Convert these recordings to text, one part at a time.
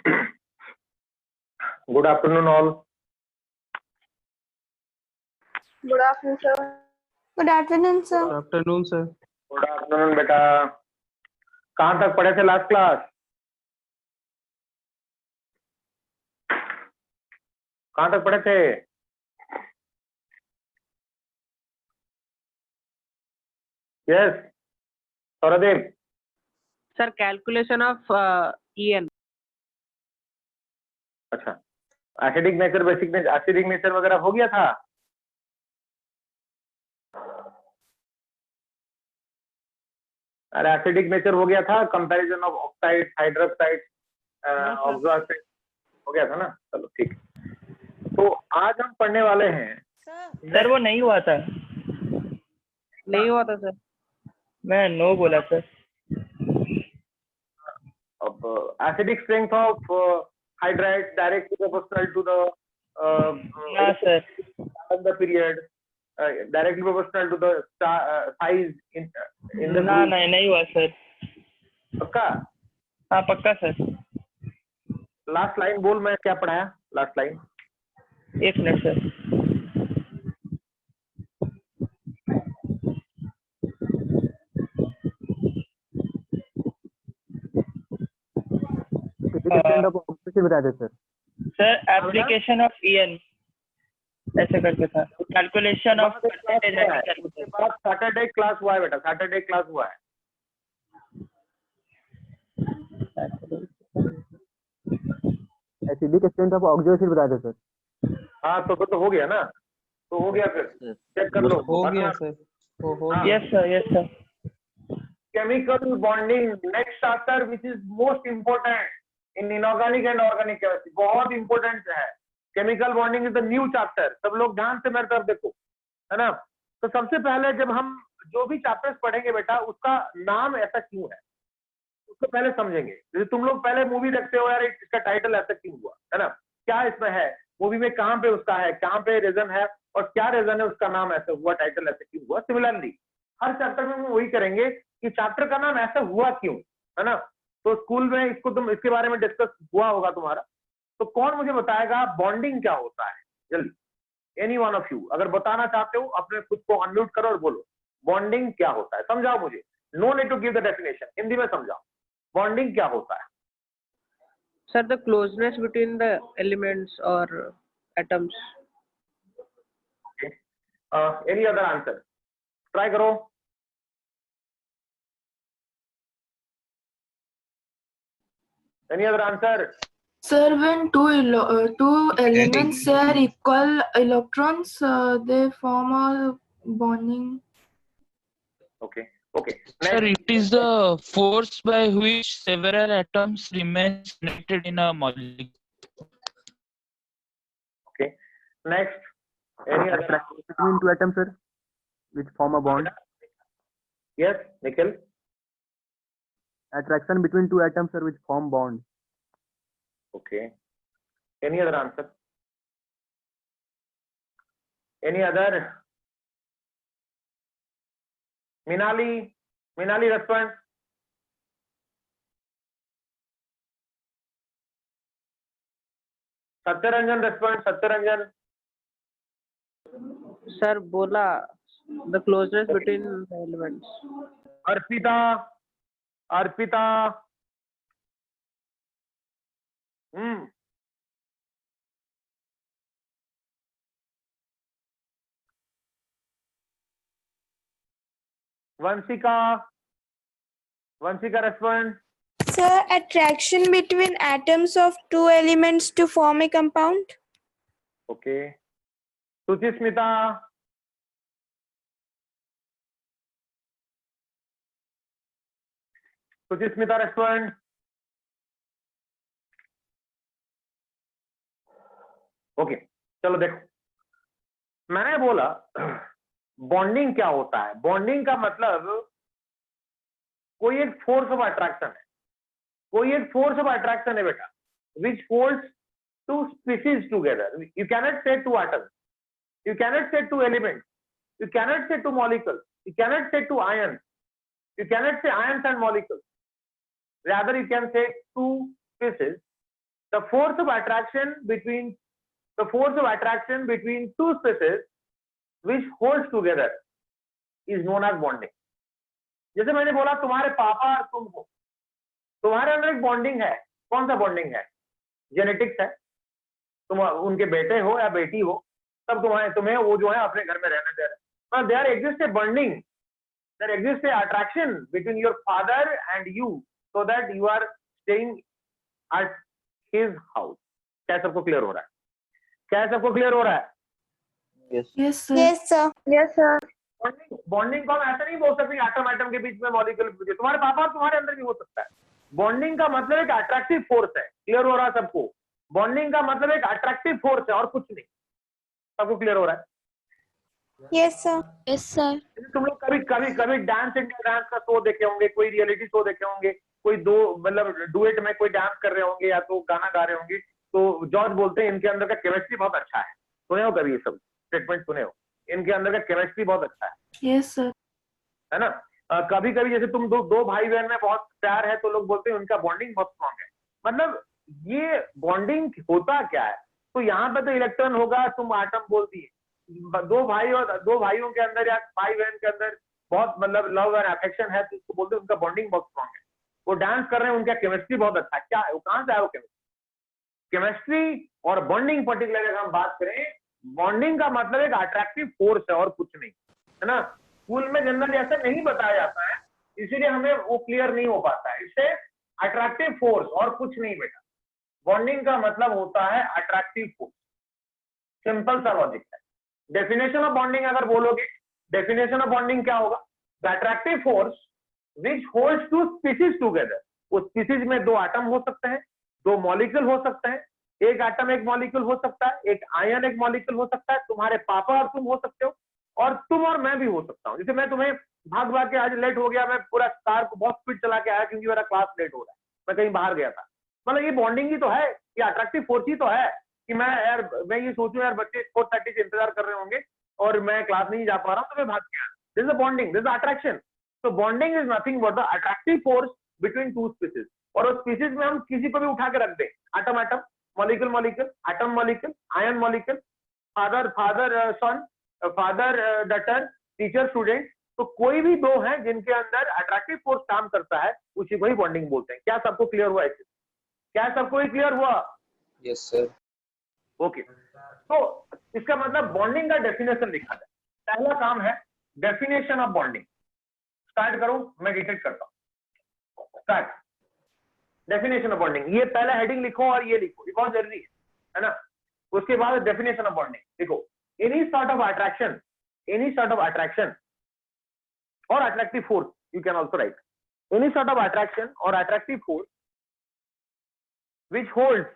Good afternoon, all. Good afternoon, sir. Good afternoon, sir. Good afternoon, sir. Good afternoon, बेटा. कहाँ तक पढ़े थे लास्ट क्लास? कहाँ तक पढ़े थे? Yes, सौरदेव. Sir, calculation of En. अच्छा, acidic nature, basic nature, acidic nature वगैरह हो गया था. अरे एसिडिक नेचर हो गया था. Comparison of oxide, hydroxide, oxide हो गया था ना. चलो ठीक. तो आज हम पढ़ने वाले हैं. सर वो नहीं हुआ था. नहीं हुआ था सर. मैं नो बोला सर. अब acidic strength of hydride directly proportional to the हाँ sir. the period, directly proportional to the size in the ना group. नहीं हुआ सर. पक्का? हाँ पक्का सर. लास्ट लाइन बोल. मैं क्या पढ़ाया लास्ट लाइन? एक मिनट सर. बता दे sir. Sir application of EN ऐसे करके था. Calculation of percentage. उसके बाद सैटरडे क्लास हुआ है बेटा. सैटरडे क्लास हुआ है. एसिडिक स्ट्रेंथ ऑफ ऑक्सिजन बता दे सर. हाँ तो हो गया ना. तो हो गया. फिर चेक कर लो. हो गया sir. Yes sir. Yes sir. Chemical bonding, next chapter which is most important in inorganic and organic chemistry. बहुत important है. Chemical bonding is the new chapter. सब लोग ध्यान से मेरे तरफ देखो, है ना. तो सबसे पहले जब हम जो भी चैप्टर्स पढ़ेंगे बेटा, उसका नाम ऐसा क्यों है उसको पहले समझेंगे. जैसे तुम लोग पहले मूवी देखते हो यार, इसका टाइटल ऐसा क्यों हुआ, है ना. क्या इसमें है मूवी में, कहाँ पे उसका है, कहाँ पे रीजन है और क्या रीजन है उसका नाम ऐसा हुआ, टाइटल ऐसा क्यों हुआ. सिमिलरली हर चैप्टर में हम वही करेंगे कि चैप्टर का नाम ऐसा हुआ क्यों, है ना. तो स्कूल में इसके बारे में डिस्कस हुआ होगा तुम्हारा. तो कौन मुझे बताएगा बॉन्डिंग क्या होता है? जल्दी, एनी वन ऑफ यू अगर बताना चाहते हो अपने खुद को अनम्यूट करो और बोलो बॉन्डिंग क्या होता है. समझाओ मुझे. No need to give the definition. Hindi में समझाओ बॉन्डिंग क्या होता है. Sir, the closeness between the elements or atoms. Any other answer try करो. Any other answer? Sir, when two elements share equal electrons, they form a bonding. Okay. Sir, it is the force by which several atoms remain connected in a molecule. Okay. Next. Any other? Between two atoms, sir, which form a bond. Yes, Nikhil. Attraction between two atoms, sir, which form bond. Okay. Any other answer? Any other? Minali respond. Satyaranjan respond. Satyaranjan. Sir, bola the closeness between the elements. Arpita. Vansika respond. Sir, attraction between atoms of two elements to form a compound. Okay. Suchismita. respond. Okay चलो देखो मैंने बोला bonding क्या होता है. Bonding का मतलब कोई एक फोर्स ऑफ अट्रैक्शन है बेटा, which holds two species together. You cannot say two atoms, you cannot say two elements, you cannot say two molecules, you cannot say two ions, you cannot say ions and molecules. rather you can say two species the force of attraction between two species which holds together is known as bonding. जैसे मैंने बोला तुम्हारे पापा और तुम हो, तुम्हारे अंदर एक बॉन्डिंग है. कौन सा बॉन्डिंग है? जेनेटिक्स है. तुम उनके बेटे हो या बेटी हो, तब तुम्हें वो जो है अपने घर में रहने दे रहे. But there exists a bonding, there exists a attraction between your father and you, so that you are staying at his house. क्या सबको क्लियर हो रहा है? क्या सबको क्लियर हो रहा है? Yes, sir. Yes, sir. Yes, sir. Bonding को हम ऐसा नहीं बोल सकते एटम एटम के बीच में मॉलिक्यूल, तुम्हारे पापा और तुम्हारे अंदर भी हो सकता है. बॉन्डिंग का मतलब एक अट्रैक्टिव फोर्स है. क्लियर हो रहा है सबको? बॉन्डिंग का मतलब एक अट्रैक्टिव फोर्स है और कुछ नहीं. सबको क्लियर हो रहा है? Yes, sir. Yes, sir. तुम लोग कभी डांस इंडिया डांस का शो देखे होंगे, कोई रियलिटी शो देखे होंगे, कोई दो मतलब डुएट में कोई डांस कर रहे होंगे या तो गाना गा रहे होंगे, तो जॉर्ज बोलते हैं इनके अंदर का केमिस्ट्री बहुत अच्छा है. सुने हो कभी ये सब स्टेटमेंट? सुने हो? इनके अंदर का केमिस्ट्री बहुत अच्छा है. Yes, sir. है ना? कभी कभी जैसे तुम दो भाई बहन में बहुत प्यार है तो लोग बोलते हैं उनका बॉन्डिंग बहुत स्ट्रॉन्ग है. मतलब ये बॉन्डिंग होता क्या है? तो यहाँ पे तो इलेक्ट्रॉन होगा, तुम एटम बोलती है. दो भाइयों के अंदर या भाई बहन के अंदर बहुत मतलब लव एंड अफेक्शन है, तो उसको बोलते हैं उनका बॉन्डिंग बहुत स्ट्रॉन्ग है. वो डांस कर रहे हैं, उनका केमिस्ट्री बहुत अच्छा है. क्या है वो? कहाँ से आया वो केमिस्ट्री? और बॉन्डिंग पर्टिकुलर अगर हम बात करें, बॉन्डिंग का मतलब एक अट्रैक्टिव फोर्स है और कुछ नहीं, है ना? स्कूल में जनरली ऐसा नहीं बताया जाता है, इसीलिए हमें वो क्लियर नहीं हो पाता है. इससे अट्रैक्टिव फोर्स और कुछ नहीं बेटा. बॉन्डिंग का मतलब होता है अट्रैक्टिव फोर्स. सिंपल सा लॉजिक है. डेफिनेशन ऑफ बॉन्डिंग अगर बोलोगे, डेफिनेशन ऑफ बॉन्डिंग क्या होगा? The attractive force which holds two species together. उस स्पीसीज में दो एटम हो सकते हैं, दो मॉलिक्यूल हो सकते हैं, एक एटम एक मॉलिक्यूल हो सकता है, एक आयन एक मॉलिक्यूल हो सकता है, तुम्हारे पापा और तुम हो सकते हो, और तुम और मैं भी हो सकता हूँ. जैसे मैं तुम्हें भाग के आज लेट हो गया, मैं पूरा कार को बहुत स्पीड चला के आया क्योंकि मेरा क्लास लेट हो रहा है, मैं कहीं बाहर गया था. मतलब ये बॉन्डिंग ही तो है, ये अट्रैक्टिव फोर्स ही तो है कि मैं ये सोचूं यार बच्चे 4:30 से इंतजार कर रहे होंगे और मैं क्लास नहीं जा पा रहा हूँ तो मैं भाग के आया. This is a bonding, this is attraction. तो bonding is nothing but the attractive force between two species. और उस स्पीसीज में हम किसी को भी उठा के रख दें, atom atom, molecule molecule, atom molecule, ion molecule, father son, father daughter, teacher student, तो कोई भी दो हैं जिनके अंदर अट्रैक्टिव फोर्स काम करता है, उसी को ही बॉन्डिंग बोलते हैं. क्या सबको क्लियर हुआ? क्या सबको ही क्लियर हुआ? Yes sir. ओके. तो इसका मतलब बॉन्डिंग का डेफिनेशन लिखा जाए. पहला काम है डेफिनेशन ऑफ बॉन्डिंग. स्टार्ट करो, मैं डिटेक्ट करता हूं. स्टार्ट. Definition of bonding. ये पहला हेडिंग लिखो और ये लिखो, ये बहुत जरूरी है ना? उसके बाद डेफिनेशन ऑफ बॉन्डिंग लिखो. एनी सॉर्ट ऑफ अट्रैक्शन और attractive force, you can also write any sort of attraction और attractive force which holds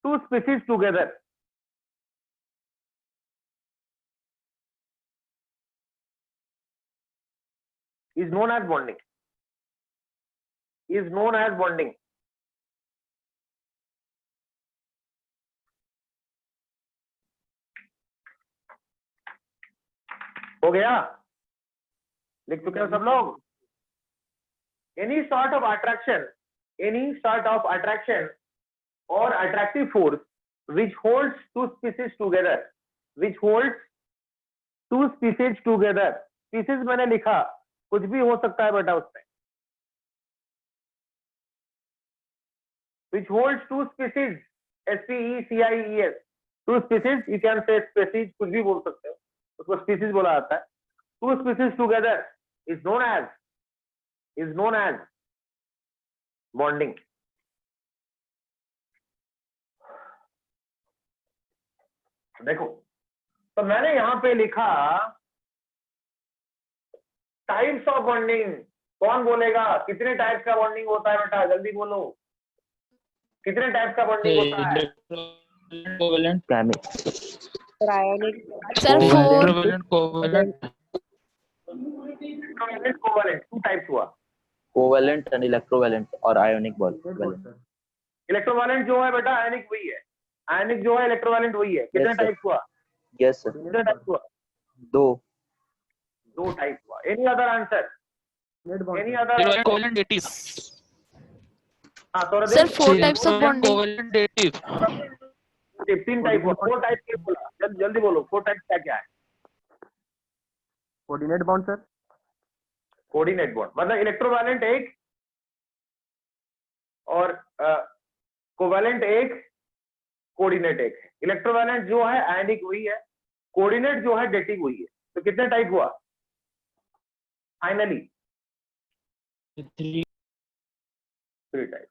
two species together is known as bonding. हो गया? लिख चुके हो सब लोग? एनी सॉर्ट ऑफ अट्रैक्शन और attractive force which holds two species together. Species मैंने लिखा, कुछ भी हो सकता है बेटा उसमें. which holds two species, SPECIES, two species, you can say species, कुछ भी बोल सकते हो, उसको स्पीसीज बोला जाता है. Two species together is known as bonding. देखो, तो मैंने यहां पे लिखा टाइप्स ऑफ बॉन्डिंग. कौन बोलेगा कितने टाइप्स का बॉन्डिंग होता है बेटा? जल्दी बोलो, कितने टाइप्स का बॉन्डिंग होता है? Covalent, Sir, 4. Covalent. Covalent two types हुआ. कोवेलेंट एंड इलेक्ट्रोवेलेंट और आयोनिक बॉन्ड. इलेक्ट्रोवेलेंट जो है बेटा आयनिक वही है, आयनिक जो है इलेक्ट्रोवेलेंट वही है. कितने टाइप्स हुआ? Yes sir. कितने टाइप्स हुआ? 2. दो टाइप हुआ. Any other answer? Net bond. Any sir. Other? covalent dative. हाँ Sir, सौरदेव, 4 types of bonding. Covalent dative. तीन टाइप हुआ. 4 टाइप के बोला, जल्दी बोलो 4 टाइप क्या क्या है? Coordinate bond, sir. Coordinate bond मतलब इलेक्ट्रोवैलेंट एक और कोवैलेंट एक, कोऑर्डिनेट एक है. इलेक्ट्रोवैलेंट जो है आयनिक वही है, कोऑर्डिनेट जो है डेटिव वही है. तो कितने टाइप हुआ फाइनली? 3 टाइप.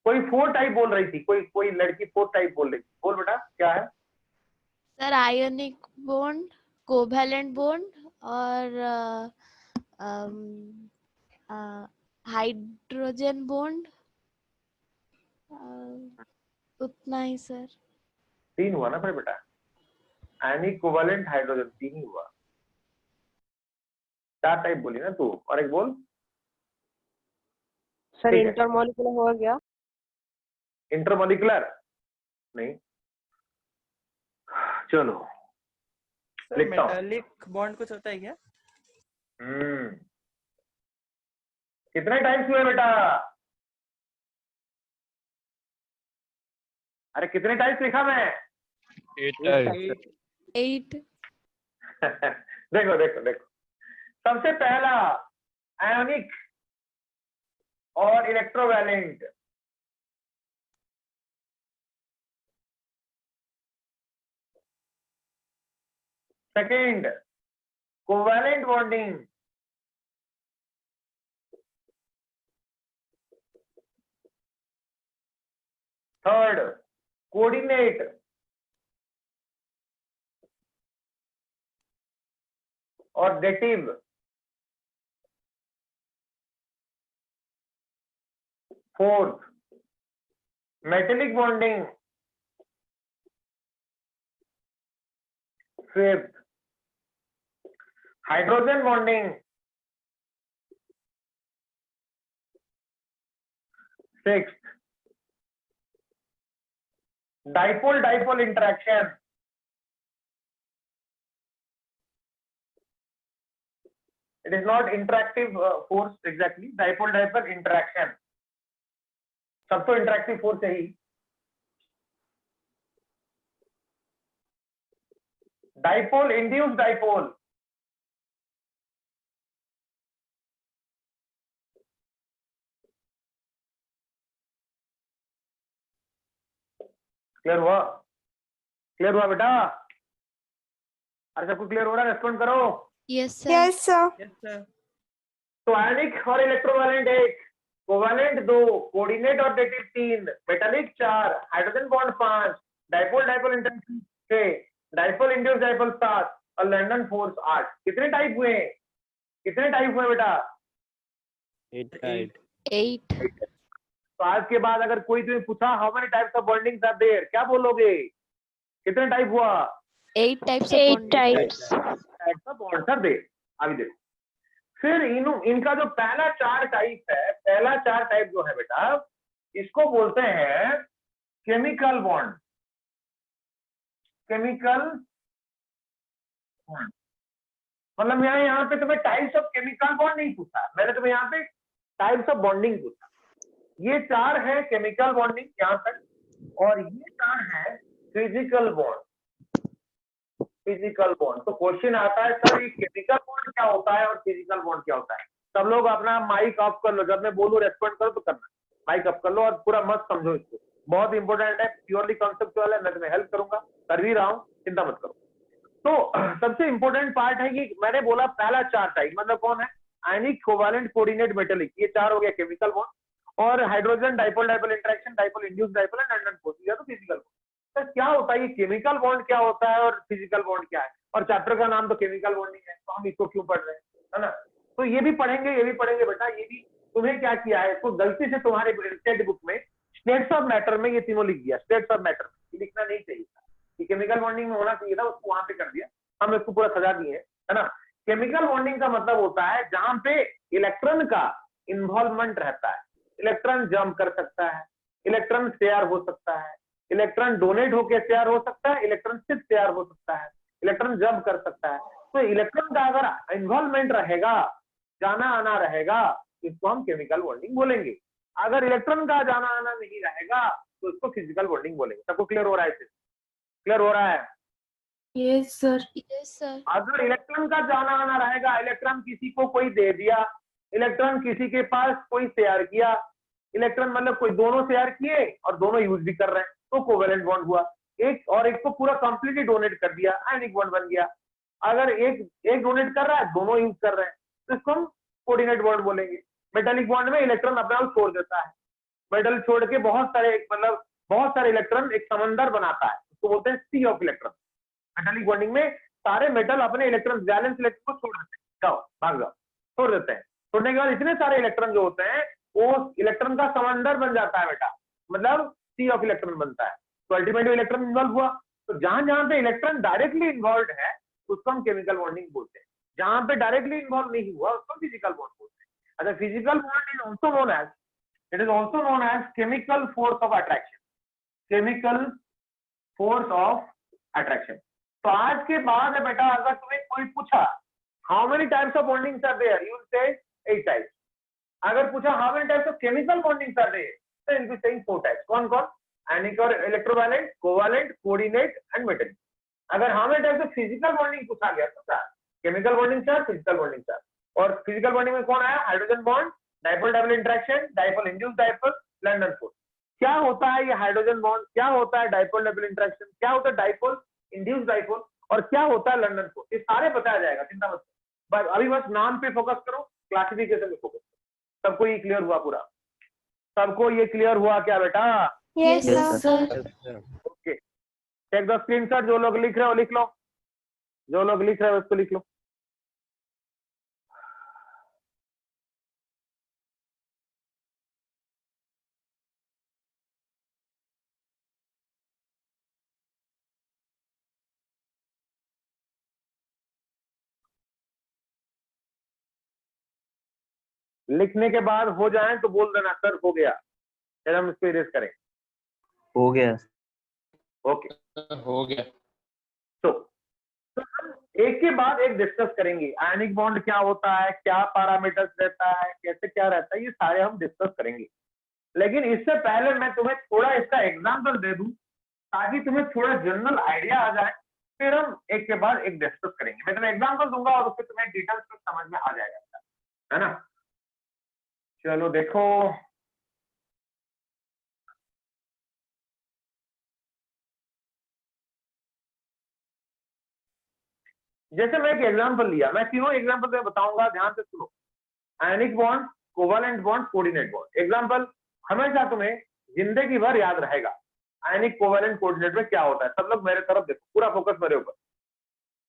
कोई 4 टाइप बोल रही थी, कोई लड़की 4 टाइप बोल रही थी. बोल बेटा क्या है? Sir, ionic bond, covalent bond और हाइड्रोजन बॉन्ड. उतना ही सर. 3 हुआ ना फिर बेटा. आयनिक, कोवैलेंट, हाइड्रोजन 3 ही हुआ. 4 टाइप बोली ना तू. और एक बोल. सर ठीक है. इंटरमॉलिक्यूलर हुआ क्या? इंटरमॉलिक्यूलर नहीं. चलो सर लिखता हूं. मेटालिक बॉन्ड कुछ होता है क्या? कितने टाइप्स हुए बेटा? अरे कितने टाइप्स लिखा मैं? 8. देखो देखो देखो. सबसे पहला आयोनिक और electrovalent. Second covalent bonding. Third coordinate. और dative. Fourth metallic bonding. Fifth hydrogen bonding. Sixth dipole dipole interaction. It is not interactive force exactly. Dipole dipole interaction. सब तो इंटरैक्टिव फोर्स है ही. Dipole induced dipole. क्लियर हुआ? Clear हुआ बेटा? अरे सबको क्लियर हो रहा है? रेस्पॉन्ड करो. Yes sir. Yes, sir. Yes sir. तो आयनिक और इलेक्ट्रोवैलेंट 1, कोवैलेंट 2, कोऑर्डिनेट और dative 3, metallic 4, hydrogen bond 5, dipole dipole interaction 6, dipole induced dipole 7 और लंडन फोर्स 8. कितने टाइप हुए? कितने टाइप हुए बेटा? 8. तो आज के बाद अगर कोई तुम्हें पूछा how many types of bondings are there, क्या बोलोगे? कितने टाइप हुआ? 8 types of bonding. Types of bonds are there. अभी देखो फिर इनका जो पहला 4 टाइप है, पहला 4 टाइप जो है बेटा, इसको बोलते हैं केमिकल बॉन्ड. केमिकल बॉन्ड मतलब मैं यहाँ पे तुम्हें टाइप्स ऑफ केमिकल बॉन्ड नहीं पूछा, मैंने तुम्हें यहाँ पे टाइप्स ऑफ बॉन्डिंग पूछा. ये 4 है केमिकल बॉन्डिंग यहाँ तक, और ये 4 है फिजिकल बॉन्ड. Physical bond. तो क्वेश्चन आता है सर ये केमिकल बॉन्ड क्या होता है और फिजिकल बॉन्ड क्या होता है? सब लोग अपना माइक ऑफ कर लो, जब मैं बोलूं रेस्पॉन्ड करो तो करना. माइक ऑफ कर लो और पूरा मत समझो इसको. बहुत इंपॉर्टेंट है, प्योरली कॉन्सेप्चुअल है. मैं तुम्हें हेल्प करूंगा, कर भी रहा हूँ, चिंता मत करो. तो सबसे इंपॉर्टेंट पार्ट है कि मैंने बोला पहला 4 टाइप मतलब कौन है? आयनिक, कोवैलेंट, कोऑर्डिनेट, मेटेलिक. ये 4 हो गया केमिकल बॉन्ड. और hydrogen dipole dipole interaction, dipole induced dipole and London force, ये तो फिजिकल बॉन्ड. तो क्या होता है ये केमिकल बॉन्ड क्या होता है और फिजिकल बॉन्ड क्या है? और चैप्टर का नाम तो केमिकल बॉन्डिंग है, तो हम इसको क्यों पढ़ रहे हैं, है ना? तो ये भी पढ़ेंगे, ये भी पढ़ेंगे बेटा. ये भी तुम्हें क्या किया है, इसको गलती से तुम्हारे स्टेट बुक में स्टेट्स ऑफ मैटर में ये तीनों लिख दिया. स्टेट्स ऑफ मैटर लिखना नहीं चाहिए था, ये केमिकल बॉन्डिंग में होना चाहिए था, उसको वहां पे कर दिया. हम इसको पूरा सजा दिए है ना. केमिकल बॉन्डिंग का मतलब होता है जहां पे इलेक्ट्रॉन का इन्वॉल्वमेंट रहता है. इलेक्ट्रॉन जंप कर सकता है, इलेक्ट्रॉन शेयर हो सकता है, इलेक्ट्रॉन डोनेट होकर शेयर हो सकता है, इलेक्ट्रॉन सिर्फ शेयर हो सकता है, इलेक्ट्रॉन जंप कर सकता है. तो इलेक्ट्रॉन का अगर इन्वॉल्वमेंट रहेगा, जाना आना रहेगा, इसको हम केमिकल बॉन्डिंग बोलेंगे। अगर इलेक्ट्रॉन का जाना आना नहीं रहेगा तो इसको फिजिकल बॉन्डिंग बोलेंगे। सबको क्लियर हो रहा है? क्लियर हो रहा है? Yes, sir. अगर इलेक्ट्रॉन का जाना आना रहेगा, इलेक्ट्रॉन किसी को कोई दे दिया, इलेक्ट्रॉन किसी के पास कोई शेयर किया, इलेक्ट्रॉन मतलब कोई दोनों शेयर किए और दोनों यूज भी कर रहे हैं, तो कोवेलेंट बॉन्ड हुआ। एक और एक को पूरा कंप्लीटली डोनेट कर दिया, आयनिक बॉन्ड बन गया। अगर एक डोनेट कर रहा है, दोनों यूज कर रहे हैं, तो इसको हम कोऑर्डिनेट बॉन्ड बोलेंगे। मेटालिक बॉन्ड में इलेक्ट्रॉन अपने आप छोड़ देता है, मेटल छोड़ के बहुत सारे इलेक्ट्रॉन एक समंदर बनाता है, उसको बोलते हैं सी ऑफ इलेक्ट्रॉन। मेटालिक बॉन्डिंग में सारे मेटल अपने इलेक्ट्रॉन, वैलेंस इलेक्ट्रॉन को छोड़ देते हैं, जाओ भाग जाओ, छोड़ देते हैं। छोड़ने के बाद इतने सारे इलेक्ट्रॉन जो होते हैं वो इलेक्ट्रॉन का समंदर बन जाता है बेटा, मतलब सी ऑफ इलेक्ट्रॉन बनता है। तो अल्टीमेटली इलेक्ट्रॉन इन्वॉल्व हुआ। तो जहां जहां पे इलेक्ट्रॉन डायरेक्टली इन्वॉल्व है उसको हम केमिकल बॉन्डिंग बोलते हैं, जहां पे डायरेक्टली इन्वॉल्व नहीं हुआ उसको फिजिकल बॉन्ड बोलते हैं। अच्छा, physical bond is also known as, it is also known as chemical force of attraction, chemical force of attraction. तो आज के बाद है बेटा, अगर तुम्हें कोई पूछा how many types of bondings are there, you will say 8 types. अगर पूछा how many types of chemical bondings are there, तो you will be saying 4 types. कौन कौन? आयनिक और electrovalent, covalent, coordinate and metallic. अगर how many types of physical bonding पूछा गया तो 4, केमिकल बॉन्डिंग 4, फिजिकल बॉन्डिंग 4। और फिजिकल बॉन्डिंग में कौन आया? Hydrogen bond, dipole double interaction, dipole induced dipole, London force. क्या होता है ये हाइड्रोजन बॉन्ड, क्या होता है डाइपोल डबल इंटरेक्शन, क्या होता है डाइपोल इंड्यूस्ड डाइपोल, और क्या होता है लंदन फोर्स, ये सारे बताया जाएगा, चिंता मत करो। अभी बस नाम पे फोकस करो, क्लासिफिकेशन पे फोकस करो। सबको ये क्लियर हुआ? पूरा सबको ये क्लियर हुआ क्या बेटा? Yes, sir. Okay, take the screenshot. जो लोग लिख रहे हो लिख लो, जो लोग लिख रहे हो उसको लिख लो। लिखने के बाद हो जाए तो बोल देना सर हो गया, फिर हम इसको इरेज करें। हो गया। ओके, हो गया। तो हम एक के बाद एक डिस्कस करेंगे। आयनिक बॉन्ड क्या होता है, क्या पैरामीटर्स रहता है, कैसे क्या रहता है, ये सारे हम डिस्कस करेंगे। लेकिन इससे पहले मैं तुम्हें थोड़ा इसका एग्जांपल दे दूं ताकि तुम्हें थोड़ा जनरल आइडिया आ जाए, फिर हम एक के बाद एक डिस्कस करेंगे। मैं तुम्हें एग्जांपल दूंगा और उससे तुम्हें डिटेल्स में समझ में आ जाएगा, है ना? चलो देखो, जैसे मैं एक एग्जांपल लिया, मैं तीनों एग्जांपल में बताऊंगा, ध्यान से सुनो। Ionic bond, covalent bond, coordinate bond. Example हमेशा तुम्हें जिंदगी भर याद रहेगा, आयनिक, कोवैलेंट, कोऑर्डिनेट में क्या होता है। सब लोग मेरे तरफ देखो, पूरा फोकस मेरे ऊपर।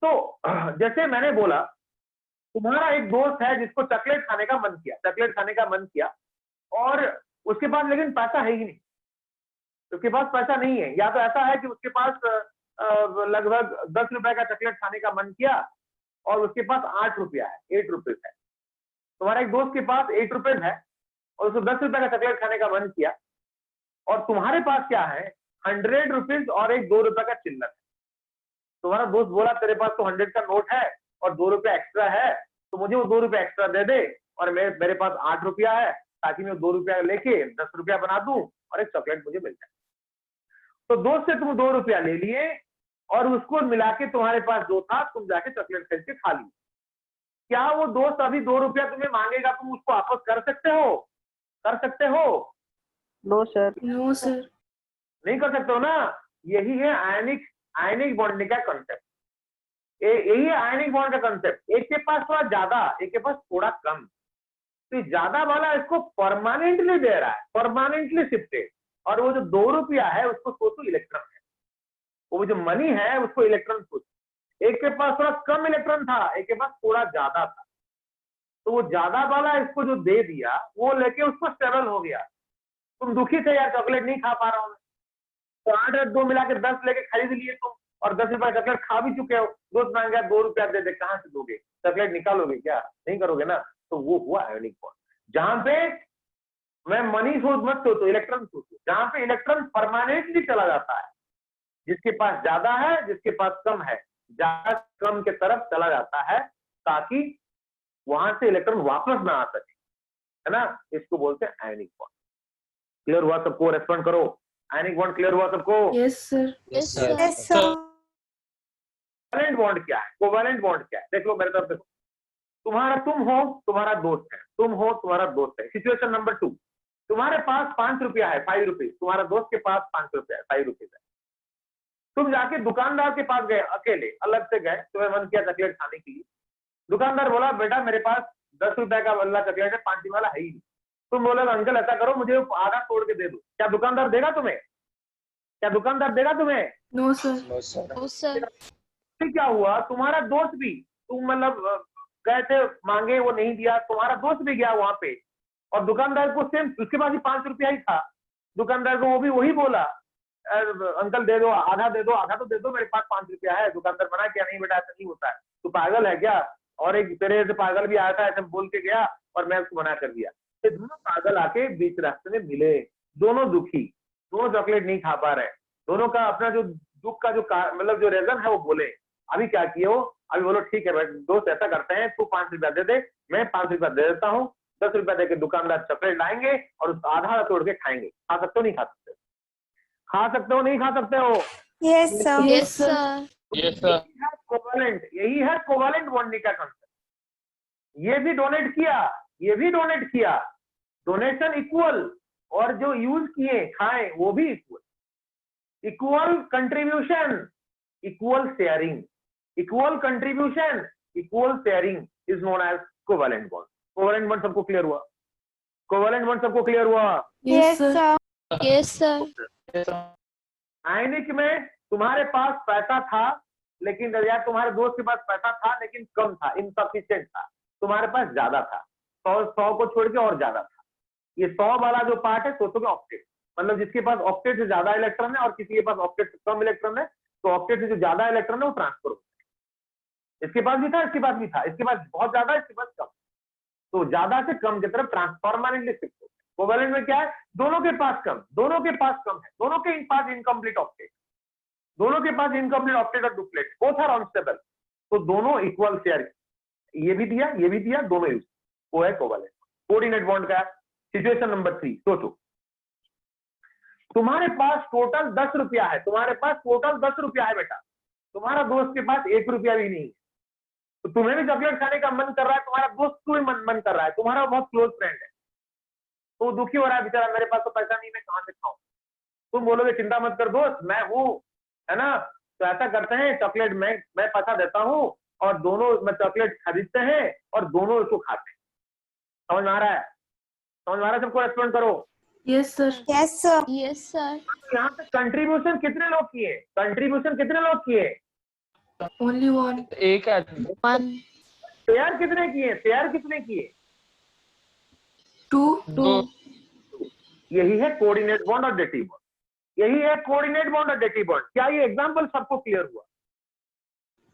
तो जैसे मैंने बोला, तुम्हारा एक दोस्त है जिसको चॉकलेट खाने का मन किया, चॉकलेट खाने का मन किया, और उसके पास लेकिन पैसा है ही नहीं, उसके पास पैसा नहीं है। या तो ऐसा है कि उसके पास लगभग 10 रुपए का चॉकलेट खाने का मन किया और उसके पास 8 रुपया है, 8 रुपीज है। तुम्हारे एक दोस्त के पास 8 रुपीज है और उसको 10 रुपए का चॉकलेट खाने का मन किया, और तुम्हारे पास क्या है? 100 रुपीज और एक 2 रुपए का चिल्लर है। तुम्हारा दोस्त बोला तेरे पास तो 100 का नोट है और 2 रुपया एक्स्ट्रा है, तो मुझे वो 2 रुपया एक्स्ट्रा दे दे, और मेरे पास 8 रुपया है, ताकि मैं 2 रुपया लेके 10 रुपया बना दूं और एक चॉकलेट मुझे मिल जाए। तो दोस्त से तुम 2 रुपया ले लिए और उसको मिला के तुम्हारे पास जो था तुम जाके चॉकलेट खरीद के खा लिए। क्या वो दोस्त अभी 2 रुपया तुम्हें मांगेगा, तुम उसको वापस कर सकते हो? कर सकते हो? No sir. No, sir. नहीं कर सकते हो ना। यही है आयनिक बॉन्डिंग का कॉन्सेप्ट, यही है आयनिक बॉन्ड का कॉन्सेप्ट। एक के पास थोड़ा ज्यादा, एक के पास थोड़ा कम, तो ज्यादा वाला इसको परमानेंटली दे रहा है, परमानेंटली शिफ्टेड। और वो जो 2 रुपया है उसको सोचो इलेक्ट्रॉन है, वो जो मनी है उसको इलेक्ट्रॉन सोचो। एक के पास थोड़ा कम इलेक्ट्रॉन था, एक के पास थोड़ा ज्यादा था, तो वो ज्यादा वाला इसको जो दे दिया वो लेके उसको स्टेबल हो गया। तुम दुखी थे यार, चॉकलेट नहीं खा पा रहा हूं, तो 8 और 2 मिला के 10 लेके खरीद लिए तुम, और 10 रुपया चॉकलेट खा भी चुके हो। दोस्त मांग गया 2 रुपया दे दे, कहां से दोगे? चॉकलेट निकालोगे क्या? नहीं करोगे ना। तो वो हुआ आयनिक बॉन्ड, जहां पे मैं मनी सोच मत सोचो, इलेक्ट्रॉन सोचो, जहां पे इलेक्ट्रॉन परमानेंटली चला जाता है। जिसके पास ज्यादा है, जिसके पास कम है, ज्यादा कम के तरफ चला जाता है ताकि वहां से इलेक्ट्रॉन वापस ना आ सके, है ना। इसको बोलते हैं आयनिक बॉन्ड। क्लियर हुआ सबको? रेस्पॉन्ड करो। आयनिक बॉन्ड क्लियर हुआ सबको? Yes, sir. Yes, sir. Covalent bond क्या है? कोवैलेंट बॉन्ड क्या है? देख लो मेरे तरफ देखो। तुम्हारा तुम हो, तुम्हारा दोस्त है, तुम हो, तुम्हारा दोस्त है। सिचुएशन नंबर 2, तुम्हारे पास 5 रुपया है, 5 रुपीज, तुम्हारा दोस्त के पास 5 रुपया है, 5 रुपीज है। तुम जाके दुकानदार के पास गए, अकेले अलग से गए, तुम्हें मन किया चॉकलेट खाने के लिए। दुकानदार बोला बेटा मेरे पास 10 रुपए का वाला चॉकलेट है, 5 वाला है ही नहीं। तुम बोलोगे अंकल ऐसा करो मुझे आधा तोड़ के दे दो, क्या दुकानदार देगा तुम्हें? क्या दुकानदार देगा तुम्हें? No, sir. No, sir. फिर क्या हुआ? तुम्हारा दोस्त भी, तुम मतलब गए थे मांगे, वो नहीं दिया, तुम्हारा दोस्त भी गया वहां पे और दुकानदार को सेम, उसके पास भी 5 रुपया ही था। दुकानदार को वो भी वही बोला अंकल दे दो, आधा दे दो, आधा तो दे दो, मेरे पास 5 रुपया है। दुकानदार मना किया, नहीं बेटा ऐसा नहीं होता है, तू पागल है क्या? और एक तेरे से पागल भी आया था, ऐसे बोल के गया और मैं उसको मना कर दिया। ये दोनों पागल आके बीच रास्ते में मिले, दोनों दुखी, दोनों चॉकलेट नहीं खा पा रहे, दोनों का अपना जो दुख का जो मतलब जो रीजन है वो बोले। अभी क्या किए हो? अभी बोलो ठीक है दोस्त ऐसा करते हैं, तू 5 रुपया दे दे, मैं 5 रुपया दे देता हूँ, 10 रुपया देके दुकानदार चॉकलेट लाएंगे और उस आधा तोड़ के खाएंगे। खा सकते हो नहीं खा सकते? खा सकते हो नहीं खा सकते हो? Yes, sir. Yes, sir. Yes, sir. Covalent, यही है कोवैलेंट बॉन्डिंग का कंसेप्ट। ये भी डोनेट किया, ये भी डोनेट किया, डोनेशन इक्वल, और जो यूज किए खाए वो भी equal. Equal contribution, equal sharing, equal contribution, equal sharing is known as covalent bond. Covalent bond सबको क्लियर हुआ? कोवैलेंट बॉन्ड सबको क्लियर हुआ? Yes, sir. Yes, sir. Ionic में तुम्हारे पास पैसा था लेकिन, या तुम्हारे दोस्त के पास पैसा था लेकिन कम था, इनसफिशिएंट था, तुम्हारे पास ज्यादा था, 100 को छोड़ के और ज्यादा था। ये 100 वाला जो पार्ट है सोचोगे ऑक्टेट, मतलब जिसके पास ऑक्टेट से ज्यादा इलेक्ट्रॉन है और किसी के पास ऑक्टेट से कम इलेक्ट्रॉन है, तो ऑक्टेट से जो ज्यादा इलेक्ट्रॉन है वो ट्रांसफर होता है। इसके पास भी था, इसके पास भी था, इसके पास बहुत ज्यादा, इसके पास कम, तो ज्यादा से कम की तरफ परमानेंटली शिफ्ट होता है। कोवैलेंट में क्या है? दोनों के पास कम, दोनों के पास कम है, दोनों के पास इनकम्प्लीट ऑक्टेट, दोनों के पास इनकम्प्लीट ऑक्टेट और डुप्लेट, बोथ आर अनस्टेबल, तो दोनों इक्वल शेयर, ये भी दिया ये भी दिया, दोनों यूज, वो है कोवैलेंट। कोऑर्डिनेट बॉन्ड का सिचुएशन नंबर 3, सोचो तुम्हारे पास टोटल 10 रुपया है, तुम्हारे पास टोटल 10 रुपया है बेटा, तुम्हारा दोस्त के पास 1 रुपया भी नहीं है, तो तुम्हें भी चॉकलेट खाने का मन कर रहा है, तुम्हारा दोस्त को भी मन कर रहा है, तुम्हारा बहुत क्लोज फ्रेंड है, तो दुखी हो रहा है बेचारा, मेरे पास तो पैसा नहीं, मैं कहां से खाऊं? तुम बोलोगे चिंता मत कर दोस्त, मैं हूं, है ना, तो ऐसा करते हैं चॉकलेट मैं पैसा देता हूं और दोनों में चॉकलेट खरीदते हैं और दोनों इसको खाते हैं। समझ में आ रहा है? समझ में आ रहा है सबको? रेस्पॉन्ड करो। Yes, sir. Yes, sir. Yes, sir. यहाँ पे कंट्रीब्यूशन कितने लोग किए? कंट्रीब्यूशन कितने लोग किए? Only one. एक आदमी। One. शेयर कितने किए? शेयर कितने किए? Two. दो। यही है कोऑर्डिनेट बॉन्ड और डेटिव बॉन्ड, यही है कोऑर्डिनेट बॉन्ड और डेटिव बॉन्ड। क्या ये एग्जांपल सबको क्लियर हुआ?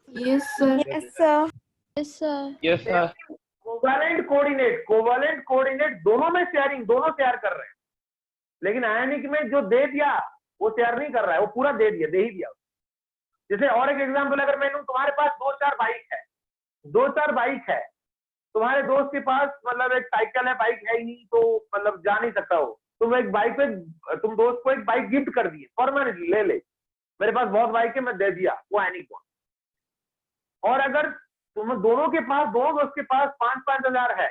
Yes, sir. Yes, sir. Yes, sir. Yes, sir. Covalent coordinate दोनों में शेयरिंग, दोनों शेयर कर रहे हैं, लेकिन आयनिक में जो दे दिया वो शेयर नहीं कर रहा है, वो पूरा दे दिया, दे ही दिया। जैसे और एक एग्जांपल अगर मैं लूं, तुम्हारे पास 2-4 बाइक है, 2-4 बाइक है, तुम्हारे दोस्त के पास मतलब एक साइकिल है, बाइक है ही नहीं, तो मतलब जा नहीं सकता हो, तुम एक बाइक पे, तुम दोस्त को एक बाइक गिफ्ट कर दिए, परमानेंटली ले ले, मेरे पास बहुत बाइक है मैं दे दिया, वो आयनिक बॉन्ड। और अगर तुम दोनों के पास, दोनों दोस्त के पास 5-5 हजार है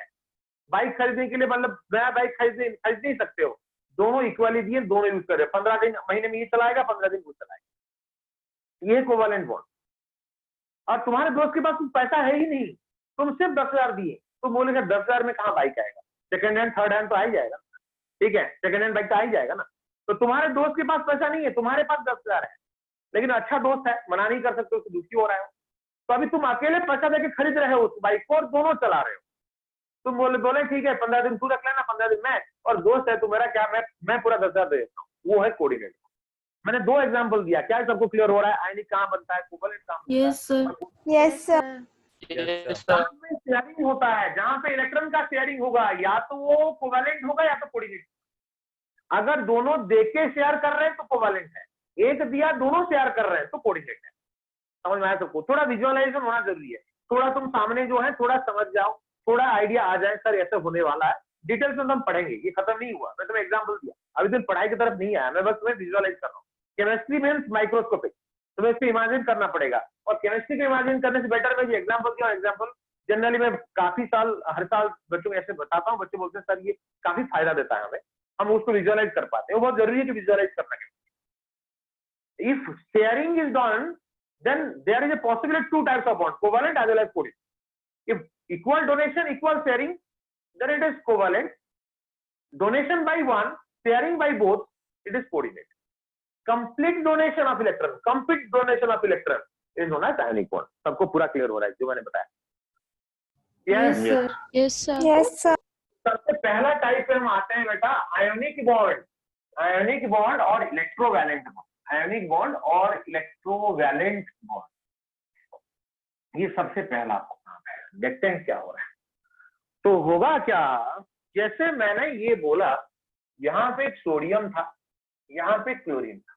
बाइक खरीदने के लिए, मतलब नया बाइक खरीद नहीं सकते हो, दोनों इक्वली दिए, दोनों यूज कर रहे, 15 दिन महीने में ये चलाएगा, 15 दिन वो चलाएगा, ये कोवैलेंट बॉन्ड। और तुम्हारे दोस्त के पास पैसा है ही नहीं, तुम सिर्फ 10,000 दिए, तुम बोलेगा 10,000 में कहाँ बाइक आएगा, सेकंड हैंड थर्ड हैंड तो आ ही जाएगा, ठीक है, सेकंड हैंड बाइक तो आ ही जाएगा ना। तो तुम्हारे दोस्त के पास पैसा नहीं है, तुम्हारे पास 10,000 है, लेकिन अच्छा दोस्त है, मना नहीं कर सकते, उसको दुखी हो रहा है, तो अभी तुम अकेले पैसा देके खरीद रहे हो उस बाइक को और दोनों चला रहे हो। तुम बोले ठीक है 15 दिन तू रख लेना, 15 दिन मैं, और दोस्त है तो मेरा क्या, मैं पूरा 10,000 दे देता हूँ, वो है कोऑर्डिनेट। मैंने 2 एग्जांपल दिया, क्या सबको क्लियर हो रहा है? आयनिक कहाँ बनता है, कोवैलेंट कहाँ बनता है? Yes, sir. Yes, sir. Yes, sir. जहाँ पे शेयरिंग होता है, जहाँ पे इलेक्ट्रॉन का शेयरिंग होगा, या तो वो कोवैलेंट होगा या तो कोऑर्डिनेट। अगर दोनों देके शेयर कर रहे हैं तो कोवैलेंट है, एक दिया दोनों शेयर कर रहे हैं तो कोऑर्डिनेट है। समझ में आया सबको? थोड़ा विजुअलाइजेशन होना जरूरी है, थोड़ा तुम सामने जो है थोड़ा समझ जाओ, थोड़ा आइडिया आ जाए सर ऐसे होने वाला है। डिटेल्स में हम पढ़ेंगे, ये खत्म नहीं हुआ, मैं तुम्हें एग्जाम्पल दिया, अभी तुम पढ़ाई की तरफ नहीं आया, मैं बस तुम्हें विजुअलाइज कर रहा हूँ। केमिस्ट्री मीन्स माइक्रोस्कोपिक, तुम्हें इसको इमेजिन करना पड़ेगा, और केमिस्ट्री को इमेजिन करने से बेटर मैं ये एग्जाम्पल दिया। एग्जाम्पल जनरली मैं काफी साल हर साल बच्चों को ऐसे बताता हूँ, बच्चे बोलते हैं सर ये काफी फायदा देता है हमें, हम उसको विजुअलाइज कर पाते हैं, वो बहुत जरूरी है कि विजुअलाइज करना है। If sharing is done, then there is a possibility two types of bond, covalent as well as covalent. If equal donation, equal sharing, then it is covalent. Donation by one, sharing by both, it is coordinate. Complete donation of electron is known as ionic bond. सबको पूरा clear हो रहा है जो मैंने बताया? Yes, sir. Yes, sir. Yes, sir. सबसे पहला टाइप पे हम आते हैं बेटा आयोनिक बॉन्ड, आयोनिक बॉन्ड और इलेक्ट्रोवैलेंट बॉन्ड, आयोनिक बॉन्ड और इलेक्ट्रोवैलेंट बॉन्ड, ये सबसे पहला नाम है। देखते हैं क्या हो रहा है। तो होगा क्या, जैसे मैंने ये बोला यहाँ पे एक सोडियम था, यहाँ पे क्लोरीन था,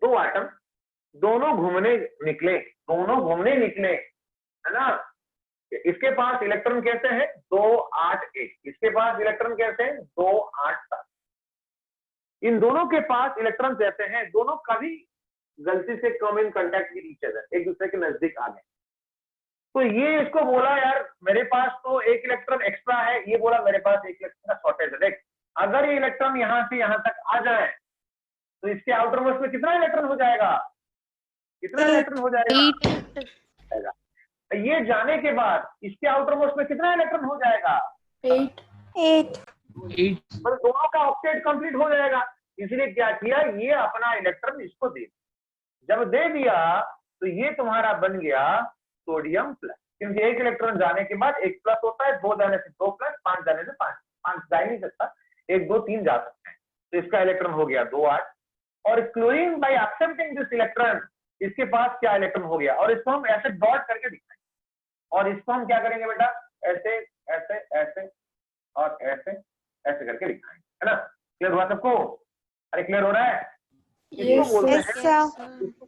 दो एटम, दोनों घूमने निकले, है ना? इसके पास इलेक्ट्रॉन कैसे हैं 2 8 1, इसके पास इलेक्ट्रॉन कैसे हैं 2 8 7। इन दोनों के पास इलेक्ट्रॉन कैसे हैं, दोनों कभी गलती से come in contact with each other, एक दूसरे के नजदीक आ गए। तो ये इसको बोला यार मेरे पास तो एक इलेक्ट्रॉन एक्स्ट्रा है, ये बोला मेरे पास एक इलेक्ट्रॉन का शॉर्टेज है। देख अगर ये इलेक्ट्रॉन यहां से यहां तक आ जाए तो इसके आउटर मोस्ट में कितना इलेक्ट्रॉन हो जाएगा, कितना इलेक्ट्रॉन हो जाएगा? ये जाने के बाद इसके आउटर मोस्ट में कितना इलेक्ट्रॉन हो जाएगा? 8. मतलब दोनों का ऑक्टेट कंप्लीट हो जाएगा। इसलिए क्या किया, ये अपना इलेक्ट्रॉन इसको दे, जब दे दिया तो ये तुम्हारा बन गया सोडियम प्लस, क्योंकि एक इलेक्ट्रॉन जाने के बाद एक प्लस होता है, 2 जाने से 2 प्लस, 5 जाने से 5, 5 जा ही नहीं सकता, 1 2 3 जा सकते हैं। तो इसका इलेक्ट्रॉन हो गया 2 8। और chlorine bye accepting this electron, इसके पास क्या इलेक्ट्रॉन हो गया, और इसको हम ऐसे डॉट करके दिखाएंगे। और इसको हम क्या करेंगे बेटा, ऐसे ऐसे ऐसे और ऐसे ऐसे करके दिखाएंगे, है ना? क्लियर हुआ सबको? अरे क्लियर हो रहा है? Yes, इसको Yes, sir.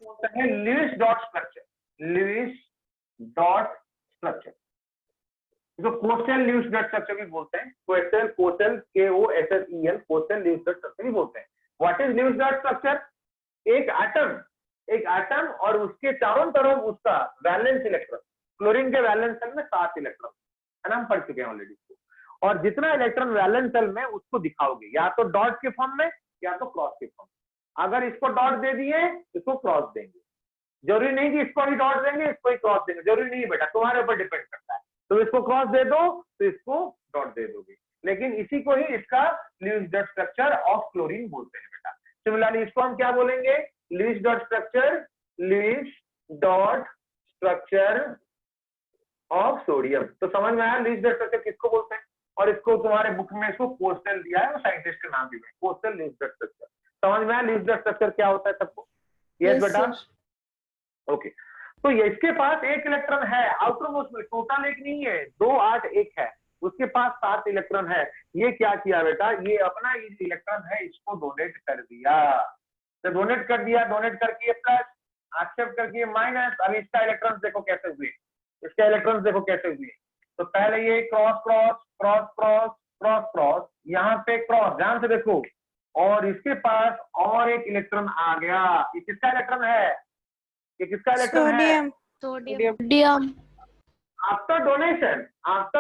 बोलते हैं Lewis dot structure, Lewis dot structure. इसको कोसेल लुईस डॉट स्ट्रक्चर भी बोलते हैं, Kossel KOSSEL Kossel Lewis dot structure भी बोलते हैं। What is Lewis dot structure? एक एटम और उसके चारों तरफ उसका वैलेंस इलेक्ट्रॉन, क्लोरीन के वैलेंस सेल में 7 इलेक्ट्रॉन, है ना? हम पढ़ चुके हैं ऑलरेडी इसको। और जितना इलेक्ट्रॉन वैलेंस सेल में उसको दिखाओगे या तो डॉट के फॉर्म में या तो क्रॉस के फॉर्म में। अगर इसको डॉट दे दिए इसको क्रॉस देंगे, जरूरी नहीं कि इसको ही डॉट देंगे इसको ही क्रॉस देंगे, जरूरी नहीं है बेटा, तुम्हारे ऊपर डिपेंड करता है। तो इसको क्रॉस दे दो तो इसको डॉट दे दोगे, लेकिन इसी को ही इसका Lewis dot structure of chlorine बोलते हैं बेटा। सिमिलरली इसको हम क्या बोलेंगे, Lewis dot structure, Lewis dot structure of sodium. तो समझ में आया लुईस डॉट स्ट्रक्चर किसको बोलते हैं? और इसको तुम्हारे बुक में इसको कोस्टल दिया है, वो साइंटिस्ट का नाम भी है, कोस्टल लुईस डॉट स्ट्रक्चर। समझ में आया लुईस डॉट स्ट्रक्चर क्या होता है सबको? यस बेटा, ओके। तो ये इसके पास एक इलेक्ट्रॉन है आउटर मोस्ट में, टोटल एक नहीं है, 2 8 1 है, उसके पास 7 इलेक्ट्रॉन है। ये क्या किया बेटा, ये अपना ये इलेक्ट्रॉन है इसको डोनेट कर दिया। तो डोनेट कर दिया, डोनेट करके प्लस, एक्सेप्ट करके माइनस। अब इसका इलेक्ट्रॉन देखो कैसे हुए, इसके इलेक्ट्रॉन देखो कैसे हुए। तो पहले ये cross cross cross cross cross cross, यहाँ पे क्रॉस, ध्यान से देखो, और इसके पास और एक इलेक्ट्रॉन आ गया। ये किसका इलेक्ट्रॉन है, ये किसका इलेक्ट्रॉन है? Sodium. आफ्टर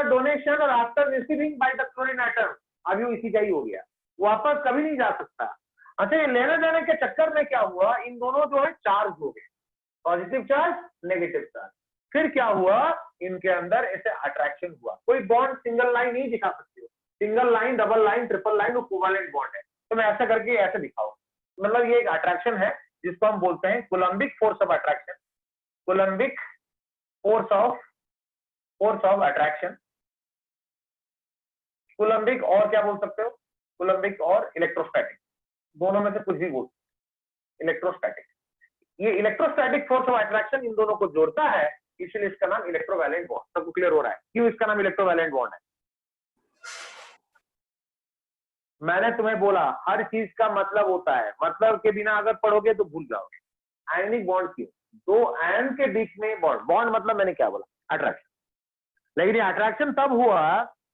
डोनेशन और after receiving by the chlorine atom, अभी वो इसी का ही हो गया, वापस कभी नहीं जा सकता। अच्छा, ये लेने देने के चक्कर में क्या हुआ, इन दोनों जो है चार्ज हो गए, पॉजिटिव चार्ज नेगेटिव चार्ज। फिर क्या हुआ, इनके अंदर ऐसे अट्रैक्शन हुआ। कोई बॉन्ड सिंगल लाइन नहीं दिखा सकते हो, single line, double line, triple line, वो कोवैलेंट बॉन्ड है। तो मैं ऐसा करके ऐसे दिखाऊं, मतलब ये एक अट्रैक्शन है जिसको हम बोलते हैं coulombic force of attraction, coulombic force of attraction. Coulombic और क्या बोल सकते हो, कोलम्बिक और इलेक्ट्रोस्टैटिक, दोनों में से कुछ भी बोल, इलेक्ट्रोस्टैटिक। ये electrostatic force of attraction in दोनों को जोड़ता है, इसलिए इसका नाम इलेक्ट्रोवैलेंट बॉन्ड। सबको क्लियर हो रहा है क्यों इसका नाम इलेक्ट्रोवैलेंट बॉन्ड है? मैंने तुम्हें बोला हर चीज का मतलब होता है, मतलब के बिना अगर पढ़ोगे तो भूल जाओगे। आयनिक बॉन्ड क्यों, दो आयन के बीच में बॉन्ड, बॉन्ड मतलब मैंने क्या बोला, अट्रैक्शन। लेकिन ये अट्रैक्शन तब हुआ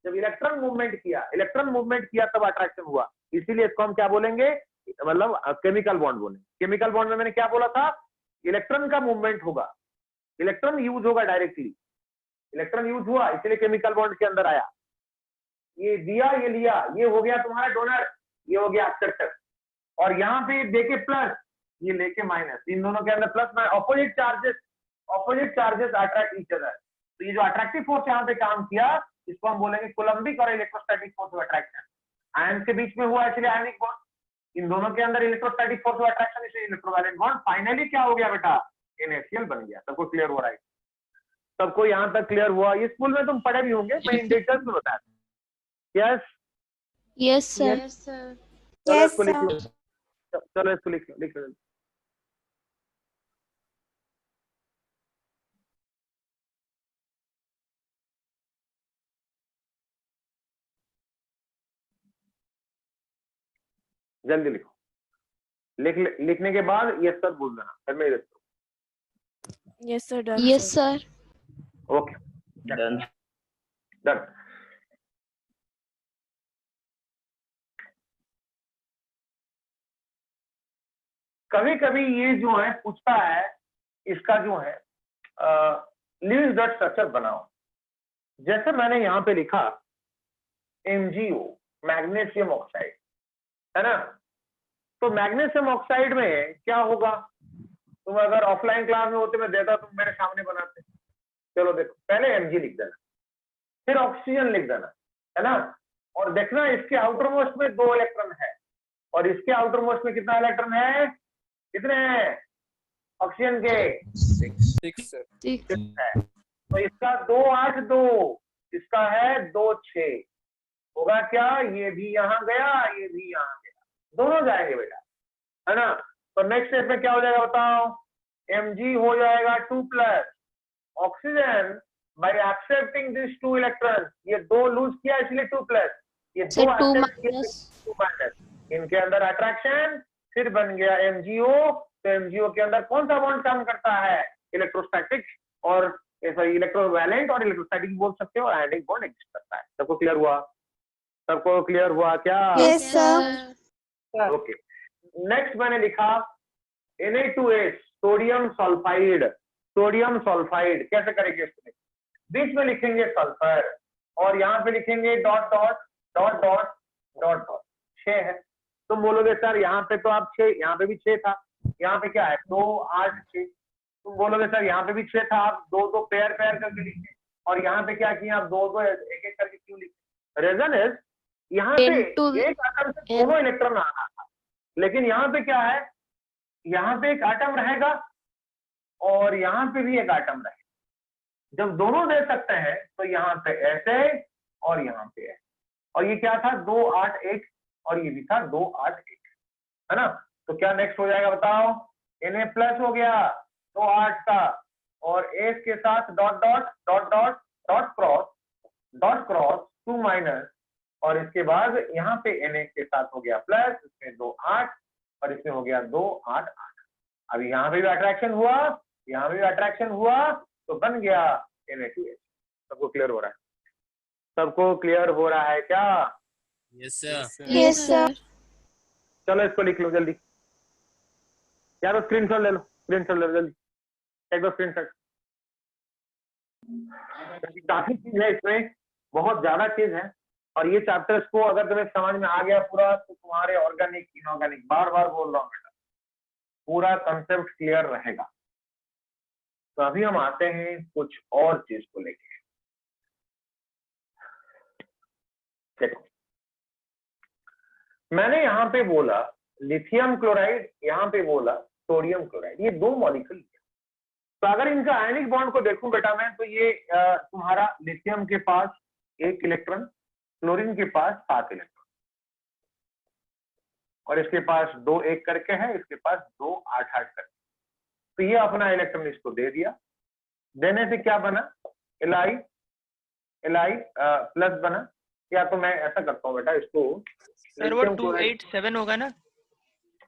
जब इलेक्ट्रॉन मूवमेंट किया, इलेक्ट्रॉन मूवमेंट किया तब अट्रैक्शन हुआ, इसीलिए इसको हम क्या बोलेंगे, मतलब केमिकल बॉन्ड बोलेंगे। केमिकल बॉन्ड में मैंने क्या बोला था, इलेक्ट्रॉन का मूवमेंट होगा, इलेक्ट्रॉन यूज होगा डायरेक्टली, इलेक्ट्रॉन यूज हुआ इसलिए केमिकल बॉन्ड के अंदर आया। ये दिया, ये लिया, ये हो गया तुम्हारा डोनर, ये हो गया एक्सेप्टर, और यहाँ पे देके प्लस, ये लेके माइनस, इन दोनों के अंदर plus minus, opposite charges attract each other. तो ये जो अट्रैक्टिव फोर्स यहाँ पे काम किया, इसको हम बोलेंगे कोलम्बिक और electrostatic force of attraction. Ion के बीच में हुआ इसलिए आयनिक बॉन्ड, इन दोनों के अंदर इलेक्ट्रोस्टैटिक फोर्स ऑफ अट्रैक्शन इसलिए इलेक्ट्रोवैलेंट बॉन्ड। फाइनली क्या हो गया बेटा, NaCl बन गया। सबको क्लियर हो रहा है? सबको यहाँ तक क्लियर हुआ? ये स्कूल में तुम पढ़े भी होंगे, मैं इन डिटेल्स में बताया। Yes Yes, sir. चलो Yes, इसको लिख लो, sir. चलो इसको लिख लो। जल्दी लिखो, लिखने के बाद यस सर बोल देना, फिर मैं Yes, sir. Done. Yes, sir. Okay Done. Done. कभी कभी ये जो है पूछता है, इसका जो है लीव्स दैट स्ट्रक्चर बनाओ। जैसे मैंने यहाँ पे लिखा MgO, मैग्नीशियम ऑक्साइड, है ना। तो मैग्नीशियम ऑक्साइड में क्या होगा, तुम अगर ऑफलाइन क्लास में होते मैं देता, तुम मेरे सामने बनाते। चलो देखो, पहले Mg लिख देना, फिर ऑक्सीजन लिख देना, है ना। और देखना इसके आउटर मोस्ट में 2 इलेक्ट्रॉन है, और इसके आउटर मोस्ट में कितना इलेक्ट्रॉन है, कितने हैं ऑक्सीजन के, 6. है। तो इसका 2 8 2, इसका है 2 6, होगा क्या, ये भी यहाँ गया, ये भी यहाँ गया, दोनों जाएंगे बेटा, है ना। तो नेक्स्ट स्टेप में क्या हो जाएगा बताओ, Mg हो जाएगा 2+, oxygen by accepting this 2 electron, ये 2 लूज किया इसलिए 2+, ये 2 Sir, 2 accept किया, minus. 2 माइनस, इनके अंदर अट्रैक्शन, फिर बन गया MgO। तो MgO के अंदर कौन सा बॉन्ड काम करता है, इलेक्ट्रोस्टैटिक और इलेक्ट्रोवैलेंट और इलेक्ट्रोस्टैटिक बोल सकते हो, आयनिक बॉन्ड एग्जिस्ट करता है। सबको क्लियर हुआ? सबको क्लियर हुआ क्या? Yes, sir. ओके, नेक्स्ट मैंने लिखा Na2H, sodium sulphide. Sodium sulphide कैसे करेंगे इसमें, बीच में लिखेंगे सल्फर, और यहाँ पे लिखेंगे dot dot dot dot dot dot, 6 है। तुम बोलोगे सर यहाँ पे तो आप 6, यहाँ पे भी 6 था, यहाँ पे क्या है 2 8 6। तुम बोलोगे सर यहाँ पे भी 6 था, आप 2 2 पेयर करके लिखे, और यहाँ पे क्या किया आप 2 2 एक एक करके क्यों लिखे? रीजन इज यहाँ पे एक एटम से दोनों इलेक्ट्रॉन आ रहा था, लेकिन यहाँ पे क्या है, यहाँ पे एक एटम रहेगा और यहाँ पे भी एक एटम रहेगा। जब दोनों दे सकते हैं तो यहाँ पे ऐसे और यहाँ पे ऐसे, और ये क्या था 2 8 1, और ये भी था 2 8 1, है ना। तो क्या नेक्स्ट हो जाएगा बताओ, Na+ हो गया 2 8 का, और एस के साथ dot dot dot dot dot cross 2 minus, और इसके बाद यहाँ पे Na के साथ हो गया प्लस, इसमें 2 8, और इसमें हो गया 2 8 8। अभी यहाँ पे भी अट्रैक्शन हुआ, यहाँ पे भी अट्रैक्शन हुआ, तो बन गया Na2H। सबको क्लियर हो रहा है? सबको क्लियर हो रहा है क्या? Yes, sir. Yes, sir. चलो इसको लिख लो जल्दी, या तो स्क्रीनशॉट ले लो, स्क्रीनशॉट ले लो जल्दी, एक दो स्क्रीनशॉट। काफी चीज है इसमें, बहुत ज्यादा चीज है, और ये चैप्टर्स को अगर तुम्हें समझ में आ गया पूरा, तो तुम्हारे ऑर्गेनिक इनऑर्गेनिक, बार बार बोल रहा हूँ बेटा, पूरा कंसेप्ट क्लियर रहेगा। तो अभी हम आते हैं कुछ और चीज को लेके। देखो, मैंने यहाँ पे बोला लिथियम क्लोराइड, यहाँ पे बोला सोडियम क्लोराइड, ये 2 मॉलिक्यूल। तो अगर इनका आयनिक बॉन्ड को देखूं बेटा मैं, तो ये तुम्हारा लिथियम के पास 1 इलेक्ट्रॉन, क्लोरीन के पास 7 इलेक्ट्रॉन, और इसके पास 2 1 करके है, इसके पास 2 8 8 करके। तो ये अपना इलेक्ट्रॉन इसको दे दिया, देने से क्या बना, Li प्लस बना। या तो मैं ऐसा करता हूँ बेटा, इसको सर वो 2 8 7 होगा ना?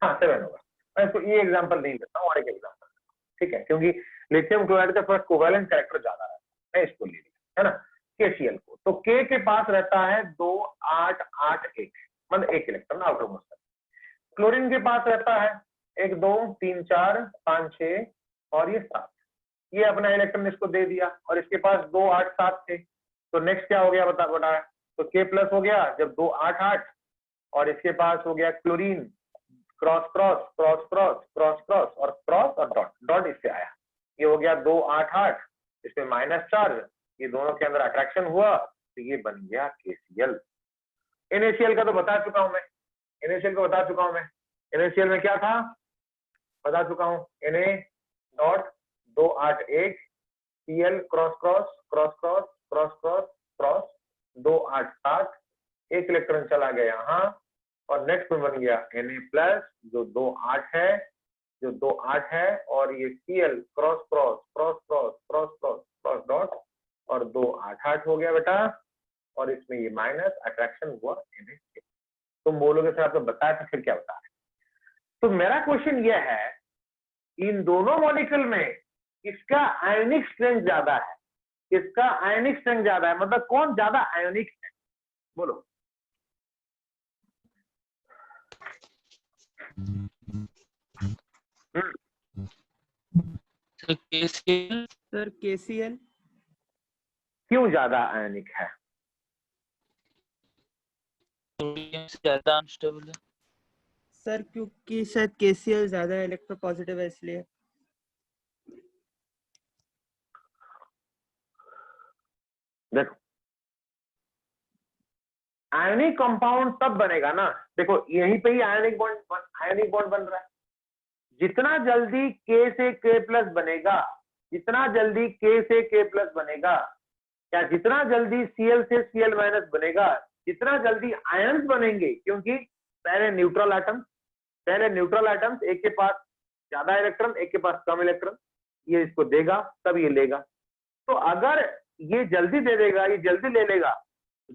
हाँ 7 होगा। मैं इसको ये एग्जांपल नहीं देता हूँ, और एक एग्जांपल, ठीक है, क्योंकि लिथियम क्लोराइड का फर्स्ट कोवेलेंट कैरेक्टर ज्यादा रहता है, मैं इसको ले लिया, है ना, KCl को। तो K के पास रहता है 2 8 8 1, मतलब 1 इलेक्ट्रॉन आउटर मोस्ट। क्लोरीन के पास रहता है 1 2 3 4 5 6 और ये 7। ये अपना इलेक्ट्रॉन इसको दे दिया और इसके पास 2 8 7 थे। तो नेक्स्ट क्या हो गया बता, तो K प्लस हो गया जब 2 8 8, और इसके पास हो गया chlorine, cross cross cross cross cross cross और क्रॉस और डॉट डॉट इससे आया, ये हो गया 2 8 8, इसमें माइनस चार्ज, ये दोनों के अंदर अट्रैक्शन हुआ तो ये बन गया KCl। NaCl का तो बता चुका हूं मैं, NaCl को बता चुका हूं मैं। NaCl में क्या था बता चुका हूं, Na dot 2 8 1 Cl cross cross cross cross cross cross cross 2 8 7, 1 electron चला गया यहाँ और नेक्स्ट में बन गया Na प्लस जो 2 8 है, जो 2 8 है, और ये Cl cross cross cross cross cross cross cross dot और 2 8 8 हो गया बेटा, और इसमें ये माइनस अट्रैक्शन हुआ Na। तुम बोलोगे सर आपने बताया तो फिर क्या बता रहे? तो मेरा क्वेश्चन ये है, इन दोनों मॉलिक्यूल में किसका आयनिक स्ट्रेंथ ज्यादा है, किसका आयनिक स्ट्रेंथ ज्यादा है, मतलब कौन ज्यादा आयनिक है, बोलो। KCl sir KCl। क्यों ज्यादा आयनिक है? सोडियम से ज्यादा अनस्टेबल है। सर क्योंकि शायद KCl ज्यादा इलेक्ट्रोपॉजिटिव है इसलिए। देखो आयनिक कंपाउंड तब बनेगा ना, देखो यहीं पे ही आयनिक बॉन्ड बन रहा है। जितना जल्दी K से K प्लस बनेगा, जितना जल्दी K से K प्लस बनेगा, या जितना जल्दी Cl से Cl माइनस बनेगा, जितना जल्दी आयन्स बनेंगे, क्योंकि पहले न्यूट्रल एटम्स, एक के पास ज्यादा इलेक्ट्रॉन, एक के पास कम इलेक्ट्रॉन, ये इसको देगा तब ये लेगा। तो अगर ये जल्दी दे देगा, ये जल्दी ले लेगा,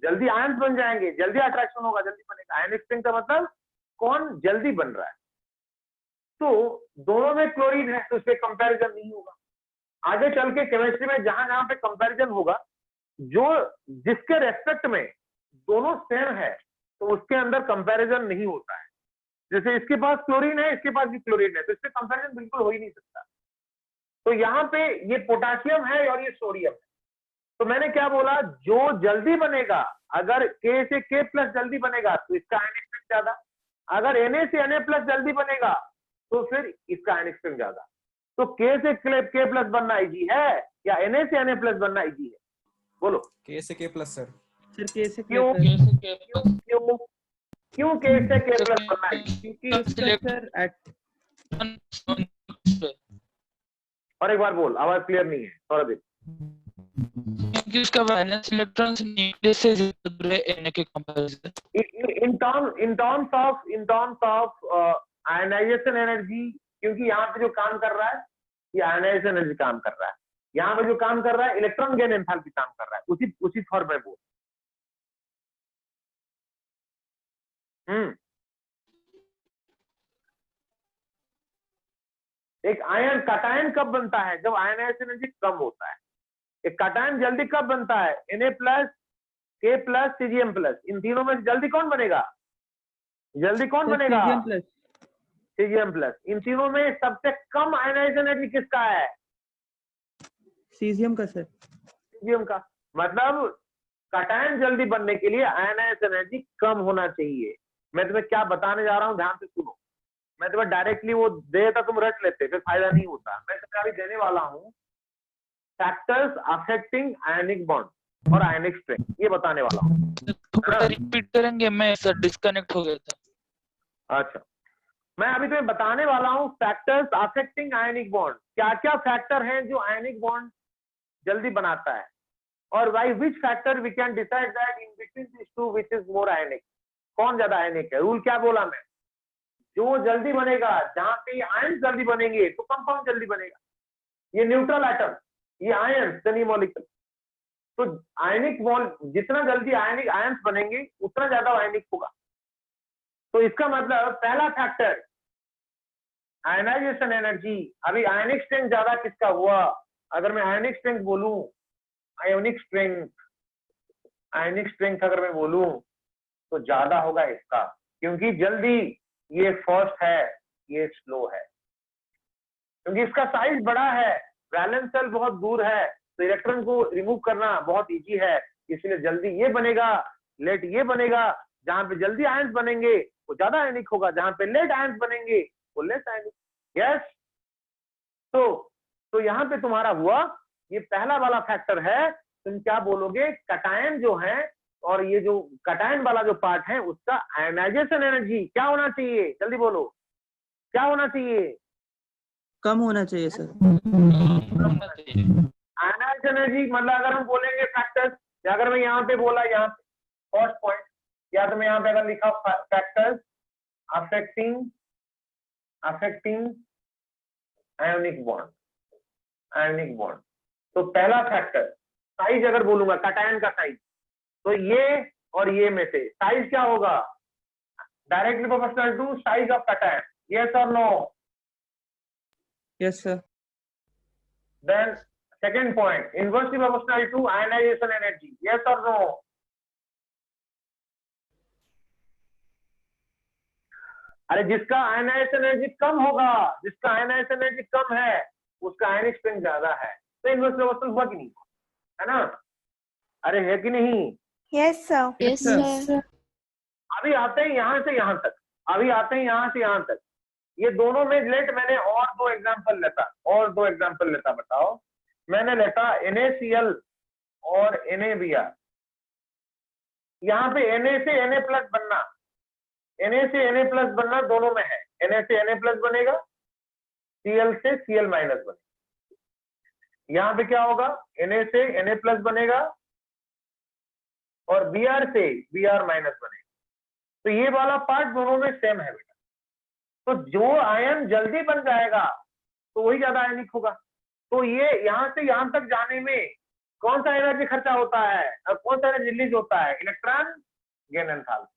जल्दी आयन्स बन जाएंगे, जल्दी अट्रैक्शन होगा, जल्दी बनेगा। आयनिक स्ट्रिंग का मतलब कौन जल्दी बन रहा है। तो दोनों में क्लोरीन है तो इस पे कंपैरिजन नहीं होगा। आगे चल के केमिस्ट्री में जहां जहां पे कंपैरिजन होगा, जो जिसके रेस्पेक्ट में दोनों सेम है तो उसके अंदर कंपैरिजन नहीं होता है। जैसे इसके पास क्लोरीन है, इसके पास भी क्लोरीन है, तो इससे कंपैरिजन बिल्कुल हो ही नहीं सकता। तो यहाँ पे ये पोटासियम है और ये सोडियम है। तो मैंने क्या बोला, जो जल्दी बनेगा, अगर K से K प्लस जल्दी बनेगा तो इसका आयनिक स्ट्रेंथ ज्यादा, अगर Na से Na प्लस जल्दी बनेगा तो फिर इसका आयनिक स्ट्रेंथ ज्यादा। तो K से K प्लस बनना इजी है या Na से Na प्लस बनना इजी है, बोलो। K से K plus sir. Sir K से क्यों K प्लस। क्यों K से K प्लस बनना इजी? क्योंकि उसका सर और एक बार बोल, आवाज क्लियर नहीं है सौरभ। क्योंकि उसका वैलेंस इलेक्ट्रॉन्स न्यूक्लियस से ज्यादा दूर है Na के comparison. in terms of ionization energy, क्योंकि यहाँ पे जो काम कर रहा है ये आयनाइजेशन एनर्जी काम कर रहा है, यहाँ पे जो काम कर रहा है इलेक्ट्रॉन गेन एंथैल्पी काम कर रहा है, उसी फॉर्म में बोल। एक आयन कटायन कब बनता है? जब आयनाइजेशन एनर्जी कम होता है। एक कटायन जल्दी कब बनता है? Na plus K plus Cgm plus, इन तीनों में जल्दी कौन बनेगा? जल्दी कौन बनेगा? Cgm plus. इन तीनों में सबसे कम आयनाइजेशन एनर्जी किसका है? Cesium का सर। Cesium का। मतलब कटायन जल्दी बनने के लिए आयनाइजेशन एनर्जी कम होना चाहिए। मैं तुम्हें क्या बताने जा रहा हूं, ध्यान से सुनो। मैं तुम्हें डायरेक्टली वो दे देता, तुम रट लेते, फिर फायदा नहीं होता। मैं तुम्हें अभी देने वाला हूं फैक्टर्स अफेक्टिंग आयनिक बॉन्ड और आयनिक स्ट्रेंथ, ये बताने वाला हूं। थोड़ा रिपीट करेंगे, मैं सर डिस्कनेक्ट हो गया था। अच्छा, मैं अभी तुम्हें बताने वाला हूं फैक्टर्स अफेक्टिंग आयनिक बॉन्ड। क्या क्या फैक्टर हैं जो आयनिक बॉन्ड जल्दी बनाता है, और by which factor we can decide that in between this two which is more ionic, कौन ज्यादा आयनिक है। रूल क्या बोला मैं, जो जल्दी बनेगा, जहां पे आयन जल्दी बनेंगे तो कंपाउंड जल्दी बनेगा। ये न्यूट्रल एटम, ये आयन सनी मॉलिक्यूल, तो आयनिक बॉन्ड जितना जल्दी आयनिक आयन्स बनेंगे उतना ज्यादा आयनिक होगा। तो इसका मतलब पहला फैक्टर आयनाइजेशन एनर्जी, अभी आयनिक स्ट्रेंथ ज्यादा किसका हुआ? अगर मैं आयनिक स्ट्रेंथ बोलूं, आयोनिक स्ट्रेंथ, आयनिक स्ट्रेंथ अगर मैं बोलूं तो ज्यादा होगा इसका, क्योंकि जल्दी ये फर्स्ट है, ये स्लो है, क्योंकि इसका साइज बड़ा है, वैलेंस शेल बहुत दूर है, तो इलेक्ट्रॉन को रिमूव करना बहुत इजी है, इसलिए जल्दी ये बनेगा, लेट ये बनेगा। जहां पे जल्दी आयंस बनेंगे वो ज्यादा आयनिक होगा, जहां पे लेट आयंस बनेंगे वो लेस आयनिक। यस, तो यहाँ पे तुम्हारा हुआ, ये पहला वाला फैक्टर है। तुम क्या बोलोगे? कटायन जो है, और ये जो कटायन वाला जो पार्ट है उसका आयनाइजेशन एनर्जी क्या होना चाहिए? जल्दी बोलो, क्या होना चाहिए? कम होना चाहिए सर। आयनाइजेशन एनर्जी मतलब अगर हम बोलेंगे फैक्टर्स, या अगर मैं यहाँ पे बोला, यहाँ पे फर्स्ट पॉइंट, या तो मैं यहाँ पे अगर लिखा factors affecting ionic bond, ionic bond, तो पहला फैक्टर साइज अगर बोलूंगा, कटायन का साइज, तो ये और ये में से साइज क्या होगा? Directly proportional to size of cation. Yes और no? Yes sir. Then second point, inversely proportional to ionization energy. Yes और नो? अरे जिसका आयनाइजेशन एनर्जी कम होगा, जिसका आयनाइजेशन एनर्जी कम है, उसका आयनिक स्ट्रेंथ ज्यादा है, तो इनवर्स प्रोपोर्शनल हुआ कि नहीं? है ना? अरे है कि नहीं? Yes, sir. Yes, sir. अभी आते हैं यहां से यहां तक, अभी आते हैं यहां से यहां तक। ये दोनों में लेट मैंने और दो एग्जांपल लेता, बताओ। मैंने लेता NaCl और NaBr। यहाँ पे Na से Na प्लस बनना, Na से Na प्लस बनना दोनों में है। Na से Na प्लस बनेगा, Cl से Cl माइनस बनेगा। यहाँ पे क्या होगा? Na से Na प्लस बनेगा और Br से Br माइनस बनेगा। तो ये वाला पार्ट दोनों में सेम है बेटा। तो जो आयन जल्दी बन जाएगा तो वही ज्यादा आयनिक होगा। तो ये यहां से यहां तक जाने में कौन सा एनर्जी खर्चा होता है और कौन सा एनर्जी रिलीज होता है? Electron gain enthalpy.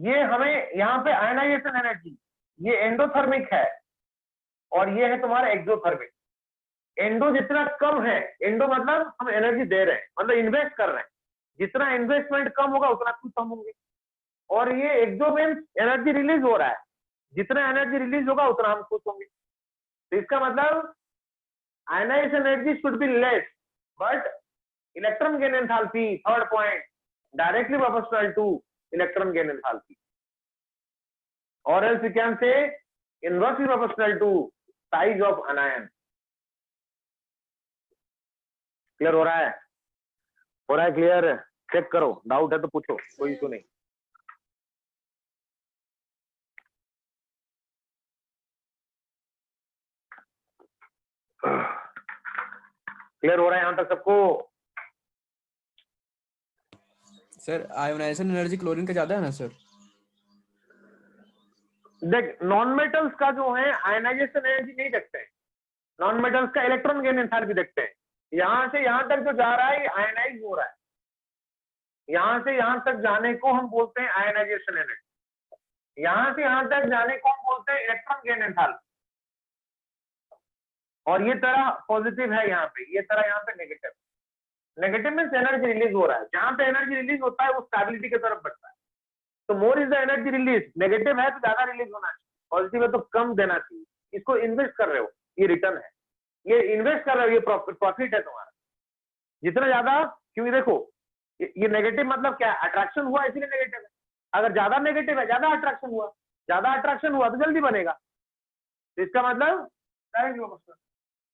ये हमें यहाँ पे आयनाइजेशन एनर्जी, ये एंडोथर्मिक है और ये है तुम्हारा एक्सोथर्मिक। एंडो जितना कम है, एंडो मतलब हम एनर्जी दे रहे हैं, मतलब इन्वेस्ट कर रहे हैं, जितना इन्वेस्टमेंट कम होगा उतना खुश हम होंगे। और ये एक्सो मींस एनर्जी रिलीज हो रहा है, जितना एनर्जी रिलीज होगा उतना हम खुश होंगे। तो इसका मतलब ionization energy should be less, but electron gain enthalpy, third point, directly proportional to electron gain enthalpy, और else we can say inversely proportional to size of anion. Clear हो रहा है? हो रहा है क्लियर? चेक करो, डाउट है तो पूछो, कोई इशू नहीं। क्लियर हो रहा है यहां तक सबको? सर आयोनाइजेशन एनर्जी क्लोरीन का ज्यादा है ना सर? देख, नॉन मेटल्स का जो है आयनाइजेशन एनर्जी नहीं देखते हैं, नॉन मेटल्स का इलेक्ट्रॉन गेन एंथैल्पी देखते हैं। यहां से यहां तक जो जा रहा है आयनाइज हो रहा है, यहां से यहां तक जाने को हम बोलते हैं आयनाइजेशन एनर्जी, यहां से यहां तक जाने को हम बोलते हैं इलेक्ट्रॉन गेन एंथैल्पी। और ये तरह पॉजिटिव है यहाँ पे, ये तरह यहाँ पे negative. Negative means energy release हो रहा है, जहां पे एनर्जी रिलीज होता है वो स्टेबिलिटी की तरफ बढ़ता है। तो more is the energy release, negative है तो ज्यादा रिलीज होना चाहिए, पॉजिटिव है तो कम देना चाहिए। इसको इन्वेस्ट कर रहे हो, ये रिटर्न है, ये इन्वेस्ट कर रहे हो, ये प्रॉफिट है तुम्हारा जितना ज्यादा। क्योंकि देखो ये नेगेटिव मतलब क्या है? अट्रैक्शन हुआ इसीलिए नेगेटिव है। अगर ज्यादा नेगेटिव है, ज्यादा अट्रैक्शन हुआ, ज्यादा अट्रैक्शन हुआ तो जल्दी बनेगा। तो इसका मतलब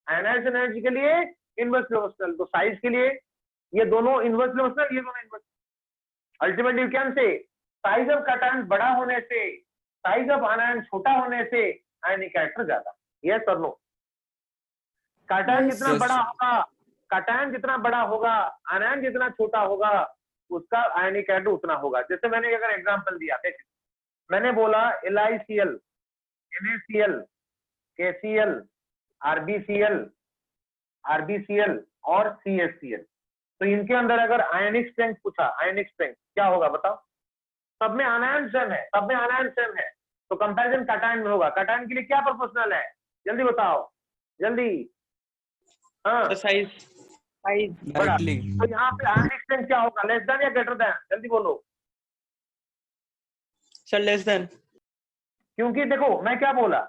आयनाइजेशन एनर्जी के लिए इनवर्स प्रोपोर्शनल, तो साइज के लिए ये दोनों इनवर्स प्रोपोर्शनल, ये दोनों inverse. Ultimately you can say size of cation बड़ा होने से, साइज ऑफ आयन छोटा होने से आयनिक कैरेक्टर ज्यादा। यस और नो? कटायन जितना बड़ा होगा, कटायन जितना बड़ा होगा, आयन जितना छोटा होगा, उसका आयनिक कैरेक्टर उतना होगा। जैसे मैंने अगर एग्जांपल दिया, मैंने बोला LiCl, NaCl, KCl, RbCl और CaCl, तो इनके अंदर अगर आयनिक स्ट्रेंथ पूछा, आयनिक स्ट्रेंथ क्या होगा बताओ? सब में आयन सेम है, सब में आयन सेम है, तो कंपैरिजन कटायन में होगा। कटायन के लिए क्या प्रोपोर्शनल है, जल्दी बताओ जल्दी। हाँ साइज बड़ा। डायरेक्टली तो यहाँ पे आयनिक स्ट्रेंथ क्या होगा, लेस देन या ग्रेटर देन, जल्दी बोलो। Sir less than. क्योंकि देखो मैं क्या बोला,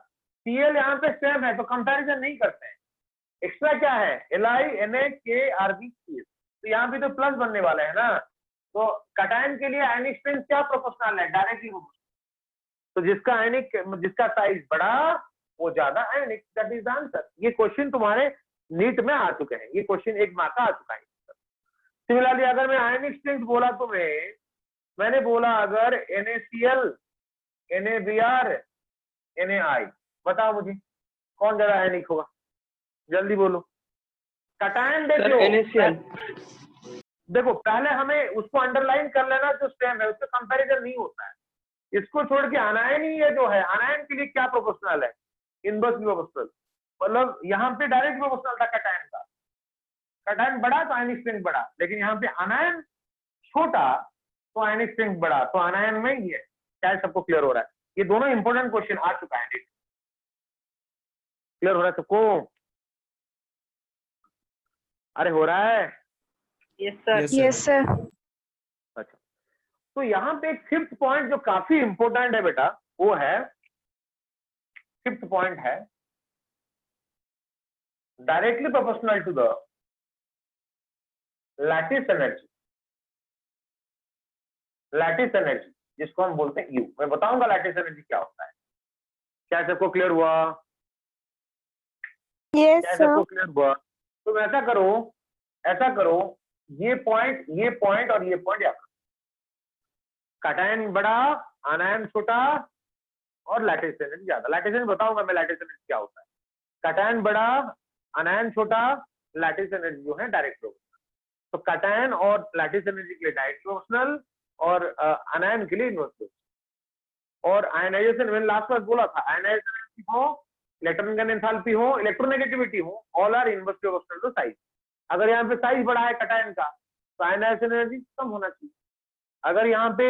Cl यहाँ पे सेम है तो कंपैरिजन नहीं करते हैं। एक्स्ट्रा क्या है, Li Na K Rb Cs, तो यहाँ पे तो प्लस बनने वाला है ना। तो कटायन के लिए आयनिक स्ट्रेंथ क्या प्रोपोर्शनल है, डायरेक्टली प्रोपोर्शनल। तो जिसका साइज बड़ा वो ज्यादा आयनिक, दैट इज द आंसर। ये क्वेश्चन तुम्हारे नीट में आ चुके हैं, ये क्वेश्चन 1 मार्क का आ चुका है। सिमिलरली अगर मैं आयनिक स्ट्रेंथ बोला तुम्हें, मैंने बोला अगर NaCl NaBr Na, बताओ मुझे कौन ज्यादा आयनिक होगा, जल्दी बोलो। कटायन देखो पहले हमें उसको अंडरलाइन कर लेना, जो स्टेम है उससे कंपैरिजन नहीं होता है। इसको छोड़ के अनायन ही ये जो है, अनायन के लिए क्या प्रोपोर्शनल है, इनवर्सली प्रोपोर्शनल। मतलब यहाँ पे डायरेक्ट प्रोपोर्शनल था कटायन का, कटायन बड़ा तो आयनिक स्ट्रेंथ बड़ा, लेकिन यहाँ पे अनायन छोटा तो आयनिक स्ट्रेंथ बड़ा, तो अनायन में ही है। क्या सबको क्लियर हो रहा है? ये दोनों इंपॉर्टेंट क्वेश्चन आ चुका है, क्लियर हो रहा है सबको? अरे हो रहा है? Yes sir. Yes, sir. अच्छा, तो यहाँ पे एक फिफ्थ पॉइंट जो काफी इंपॉर्टेंट है बेटा, वो है, फिफ्थ पॉइंट है directly proportional to the lattice energy. Lattice energy जिसको हम बोलते हैं यू, मैं बताऊंगा लैटिस एनर्जी क्या होता है। क्या सबको क्लियर हुआ? Yes, क्या sir. सबको क्लियर हुआ? तो ऐसा करो, ये पॉइंट और ये पॉइंट याद करो। कटायन बड़ा, आनायन छोटा और लैटिस एनर्जी ज्यादा। लैटिस एनर्जी बताऊंगा मैं, लैटिस एनर्जी क्या होता है। कटायन बड़ा, आनायन छोटा, लैटिस एनर्जी जो है डायरेक्ट प्रोपोर्शनल। तो कटायन और लैटिस एनर्जी के लिए डायरेक्ट प्रोपोर्शनल और आनायन के लिए इनवर्स प्रोपोर्शनल। और आयनाइजेशन मैंने लास्ट बार बोला था, आयनाइजेशन एनर्जी हो, इलेक्ट्रॉन एंथैल्पी हो, इलेक्ट्रोनेगेटिविटी हो, all are inverse proportional to size. अगर यहाँ पे साइज बड़ा है कटायन का तो आयनाइजेशन एनर्जी कम होना चाहिए। अगर यहाँ पे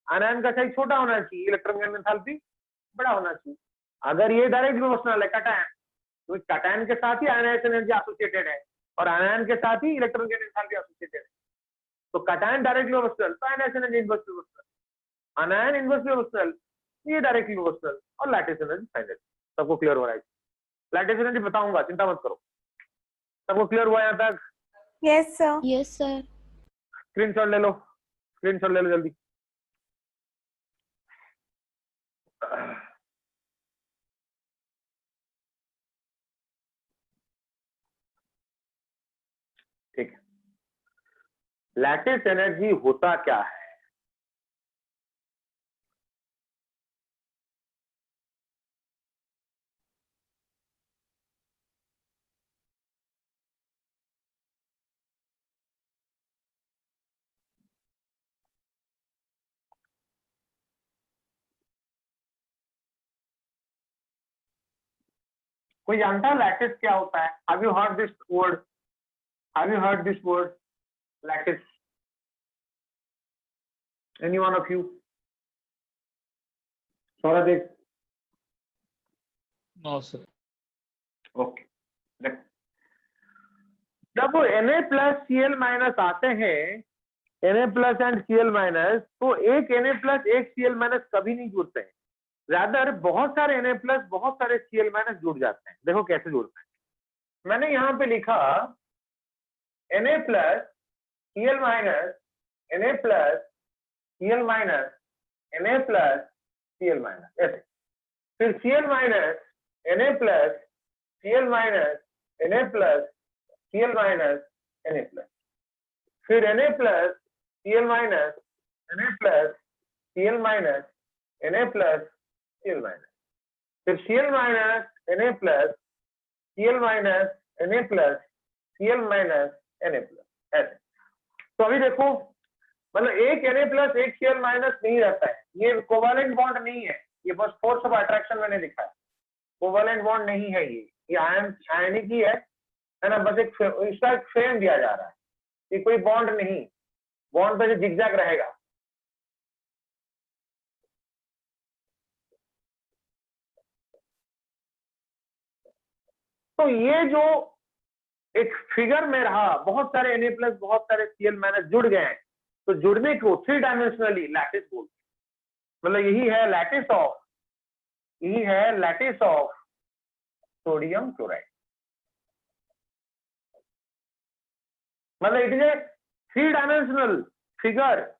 आनायन का साइज छोटा होना चाहिए, इलेक्ट्रॉन एंथैल्पी बड़ा होना चाहिए। अगर ये डायरेक्ट प्रोपोर्शनल है कटायन, तो कटायन के साथ ही आयनाइजेशन एनर्जी एसोसिएटेड है और आनायन के साथ ही इलेक्ट्रॉन एंथैल्पी एसोसिएटेड है। तो कटायन डायरेक्ट प्रोपोर्शनल तो ionization energy inverse proportional, anion inverse proportional, ये डायरेक्ट प्रोपोर्शनल और लैटिस एनर्जी फाइनल। सबको क्लियर हो रहा है? लैटिस एनर्जी बताऊंगा, चिंता मत करो। सबको क्लियर हुआ यहाँ तक? Yes, sir. Yes, sir. Screenshot ले लो, स्क्रीनशॉट ले लो जल्दी। ठीक है, लैटिस एनर्जी होता क्या है? कोई जानता है लैटिस क्या होता है? Have you heard this word? Have you heard this word lattice? Any one of you? Sourodev? No, sir. Okay, जब वो Na प्लस Cl माइनस आते हैं, Na plus and Cl minus, तो एक Na प्लस एक Cl माइनस कभी नहीं जुड़ते हैं। रादर बहुत सारे Na प्लस बहुत सारे Cl माइनस जुड़ जाते हैं। देखो कैसे जुड़ते हैं। मैंने यहाँ पे लिखा Na plus Cl minus, Na plus Cl minus, Na plus Cl minus, ऐसे। फिर Cl minus Na plus Cl minus, Na plus Cl minus, Na plus, फिर Na plus Cl minus, Na plus Cl minus, Na plus Cl minus, फिर Cl minus Na plus Cl minus Na plus Cl minus Na plus, ऐसे। तो अभी देखो, मतलब एक Na plus एक Cl minus नहीं रहता है, ये कोवैलेंट बॉन्ड नहीं है, ये बस फोर्स ऑफ अट्रैक्शन मैंने लिखा है। कोवैलेंट बॉन्ड नहीं है ये आयनिक ही है ना, बस एक इसका एक फ्रेम दिया जा रहा है, ये कोई बॉन्ड नहीं, बॉन्ड पे जिगजैग रहेगा। तो ये जो एक फिगर में रहा, बहुत सारे Na+ बहुत सारे Cl- जुड़ गए हैं, तो जुड़ने को 3 डायमेंशनली लैटिस बोलते हैं। मतलब यही है लैटिस ऑफ सोडियम क्लोराइड। मतलब it is a 3 dimensional figure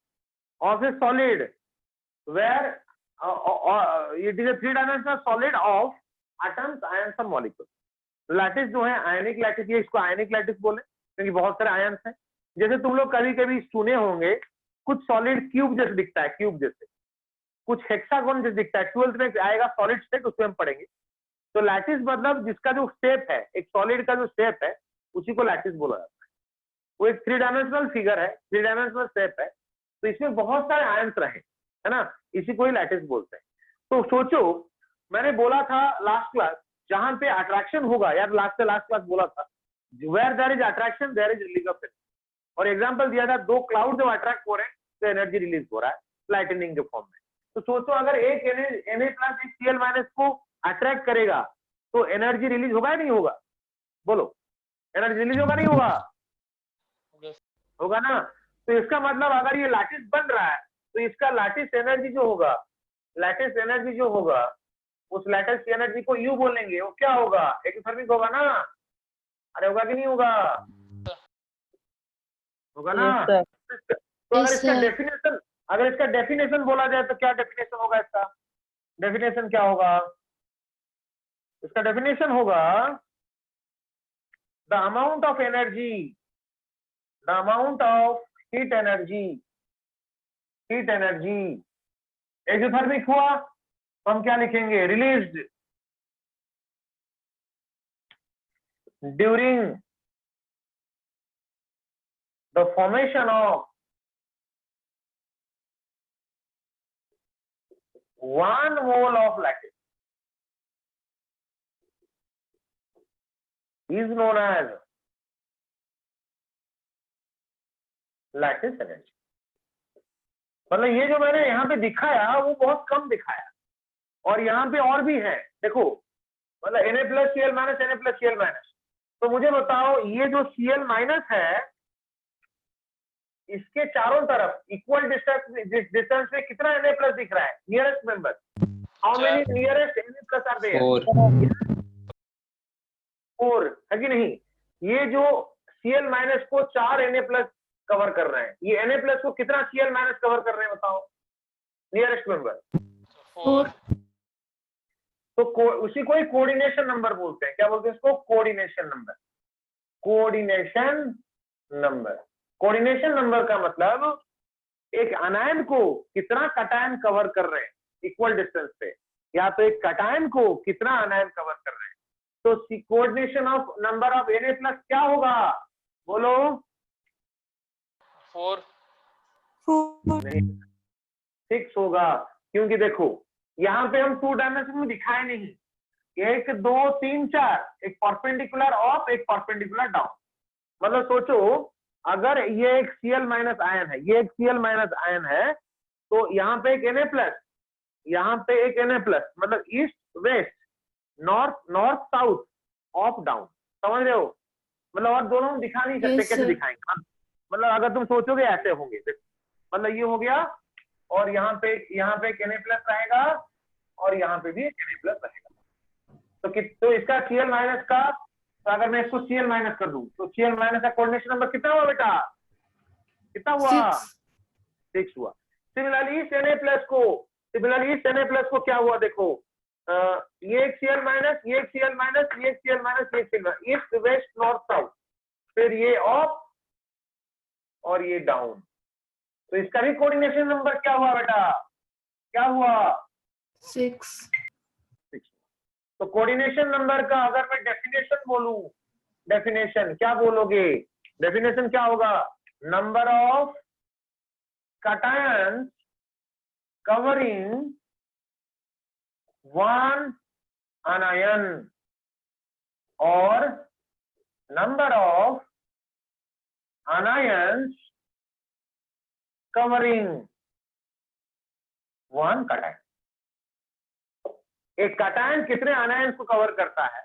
of a solid where it is a 3 dimensional solid of atoms, ions और मॉलिक्यूल। लैटिस जो है आयनिक लैटिस, ये इसको आयनिक लैटिस बोले क्योंकि बहुत सारे आयंस हैं। जैसे तुम लोग कभी कभी सुने होंगे कुछ सॉलिड क्यूब जैसे दिखता है, क्यूब जैसे, कुछ हेक्सागोन जैसे दिखता है। 12th में आएगा सॉलिड स्टेट, उसमें हम पढ़ेंगे। तो लैटिस मतलब जिसका जो शेप है, एक सॉलिड का जो शेप है, उसी को लैटिस बोला जाता है। वो एक 3 डायमेंशनल फिगर है, 3 डायमेंशनल शेप है, तो इसमें बहुत सारे आयंस रहे, है ना, इसी को ही लैटिस बोलते हैं। तो सोचो, मैंने बोला था लास्ट क्लास, जहां पे अट्रैक्शन होगा, यार लास्ट क्लास बोला था, where there is attraction there is release of energy. और एग्जांपल दिया था, 2 क्लाउड जब अट्रैक्ट हो रहे हैं तो एनर्जी रिलीज हो रहा है लाइटनिंग के फॉर्म में। तो सोचो अगर एक Na+ एक Cl- को अट्रैक्ट करेगा तो एनर्जी रिलीज होगा या नहीं होगा? बोलो, एनर्जी रिलीज होगा नहीं होगा? होगा ना। तो इसका मतलब अगर ये लैटिस बन रहा है तो इसका लैटिस एनर्जी जो होगा, उस लैटिस एनर्जी को यू बोलेंगे, वो क्या होगा? एक्सोथर्मिक होगा ना। अरे होगा कि नहीं होगा? होगा ना। Yes, sir. तो Yes, sir. अगर इसका डेफिनेशन बोला जाए तो क्या डेफिनेशन होगा इसका? डेफिनेशन क्या होगा इसका? डेफिनेशन होगा the amount of energy, the amount of heat energy exothermic हुआ तो हम क्या लिखेंगे? Released during the formation of 1 mole of lattice is known as lattice energy। मतलब ये जो मैंने यहाँ पे दिखाया वो बहुत कम दिखाया, और यहाँ पे और भी है। देखो, मतलब Na+ Cl-, तो मुझे बताओ, ये जो Cl- है, इसके चारों तरफ इक्वल डिस्टेंस में कितना Na+ दिख रहा है? Nearest member, how many nearest Na+ are there? 4 है कि नहीं? ये जो Cl- को 4 Na+ कवर कर रहे हैं, ये Na+ को कितना Cl- कवर कर रहे हैं बताओ? Nearest member 4. तो उसी को ही कोऑर्डिनेशन नंबर बोलते हैं। क्या बोलते हैं इसको? Coordination number. कोऑर्डिनेशन नंबर का मतलब एक अनायन को कितना कटायन कवर कर रहे हैं इक्वल डिस्टेंस पे, या तो एक कटायन को कितना अनायन कवर कर रहे हैं। तो coordination of number of Na+ क्या होगा? बोलो। 4. 6 होगा, क्योंकि देखो यहाँ पे हम 2 डायमेंशन में दिखाए नहीं, 1 2 3 4, एक परपेंडिकुलर अप, एक परपेंडिकुलर डाउन। मतलब सोचो, अगर ये एक Cl- आयन है, ये एक Cl- आयन है, तो यहाँ पे एक Na+, यहाँ पे एक Na+, मतलब east west, north south, up down. समझ रहे हो? मतलब और दोनों दिखा नहीं सकते। Yes, कैसे sir. दिखाएंगे? मतलब अगर तुम सोचोगे ऐसे होंगे, मतलब ये हो गया, और यहाँ पे एक Na+ रहेगा, और यहाँ पे भी एक Na+ रहेगा। तो इसका Cl- का, तो अगर मैं इसको Cl- कर दूं तो Cl- का कोऑर्डिनेशन नंबर कितना हुआ बेटा? कितना हुआ? 6 हुआ। सिमिलरली इस Na+ को क्या हुआ? देखो, ये एक Cl-, ये एक Cl-, ये एक Cl-, ये एक Cl-, east west north south, फिर ये अप और ये डाउन। तो इसका भी कोऑर्डिनेशन नंबर क्या हुआ बेटा? क्या हुआ? 6. तो कोऑर्डिनेशन नंबर का अगर मैं डेफिनेशन बोलूं, डेफिनेशन क्या बोलोगे? डेफिनेशन क्या होगा? Number of cations covering 1 anion, or number of anions covering 1 cation। एक कटायन कितने अनायन को कवर करता है?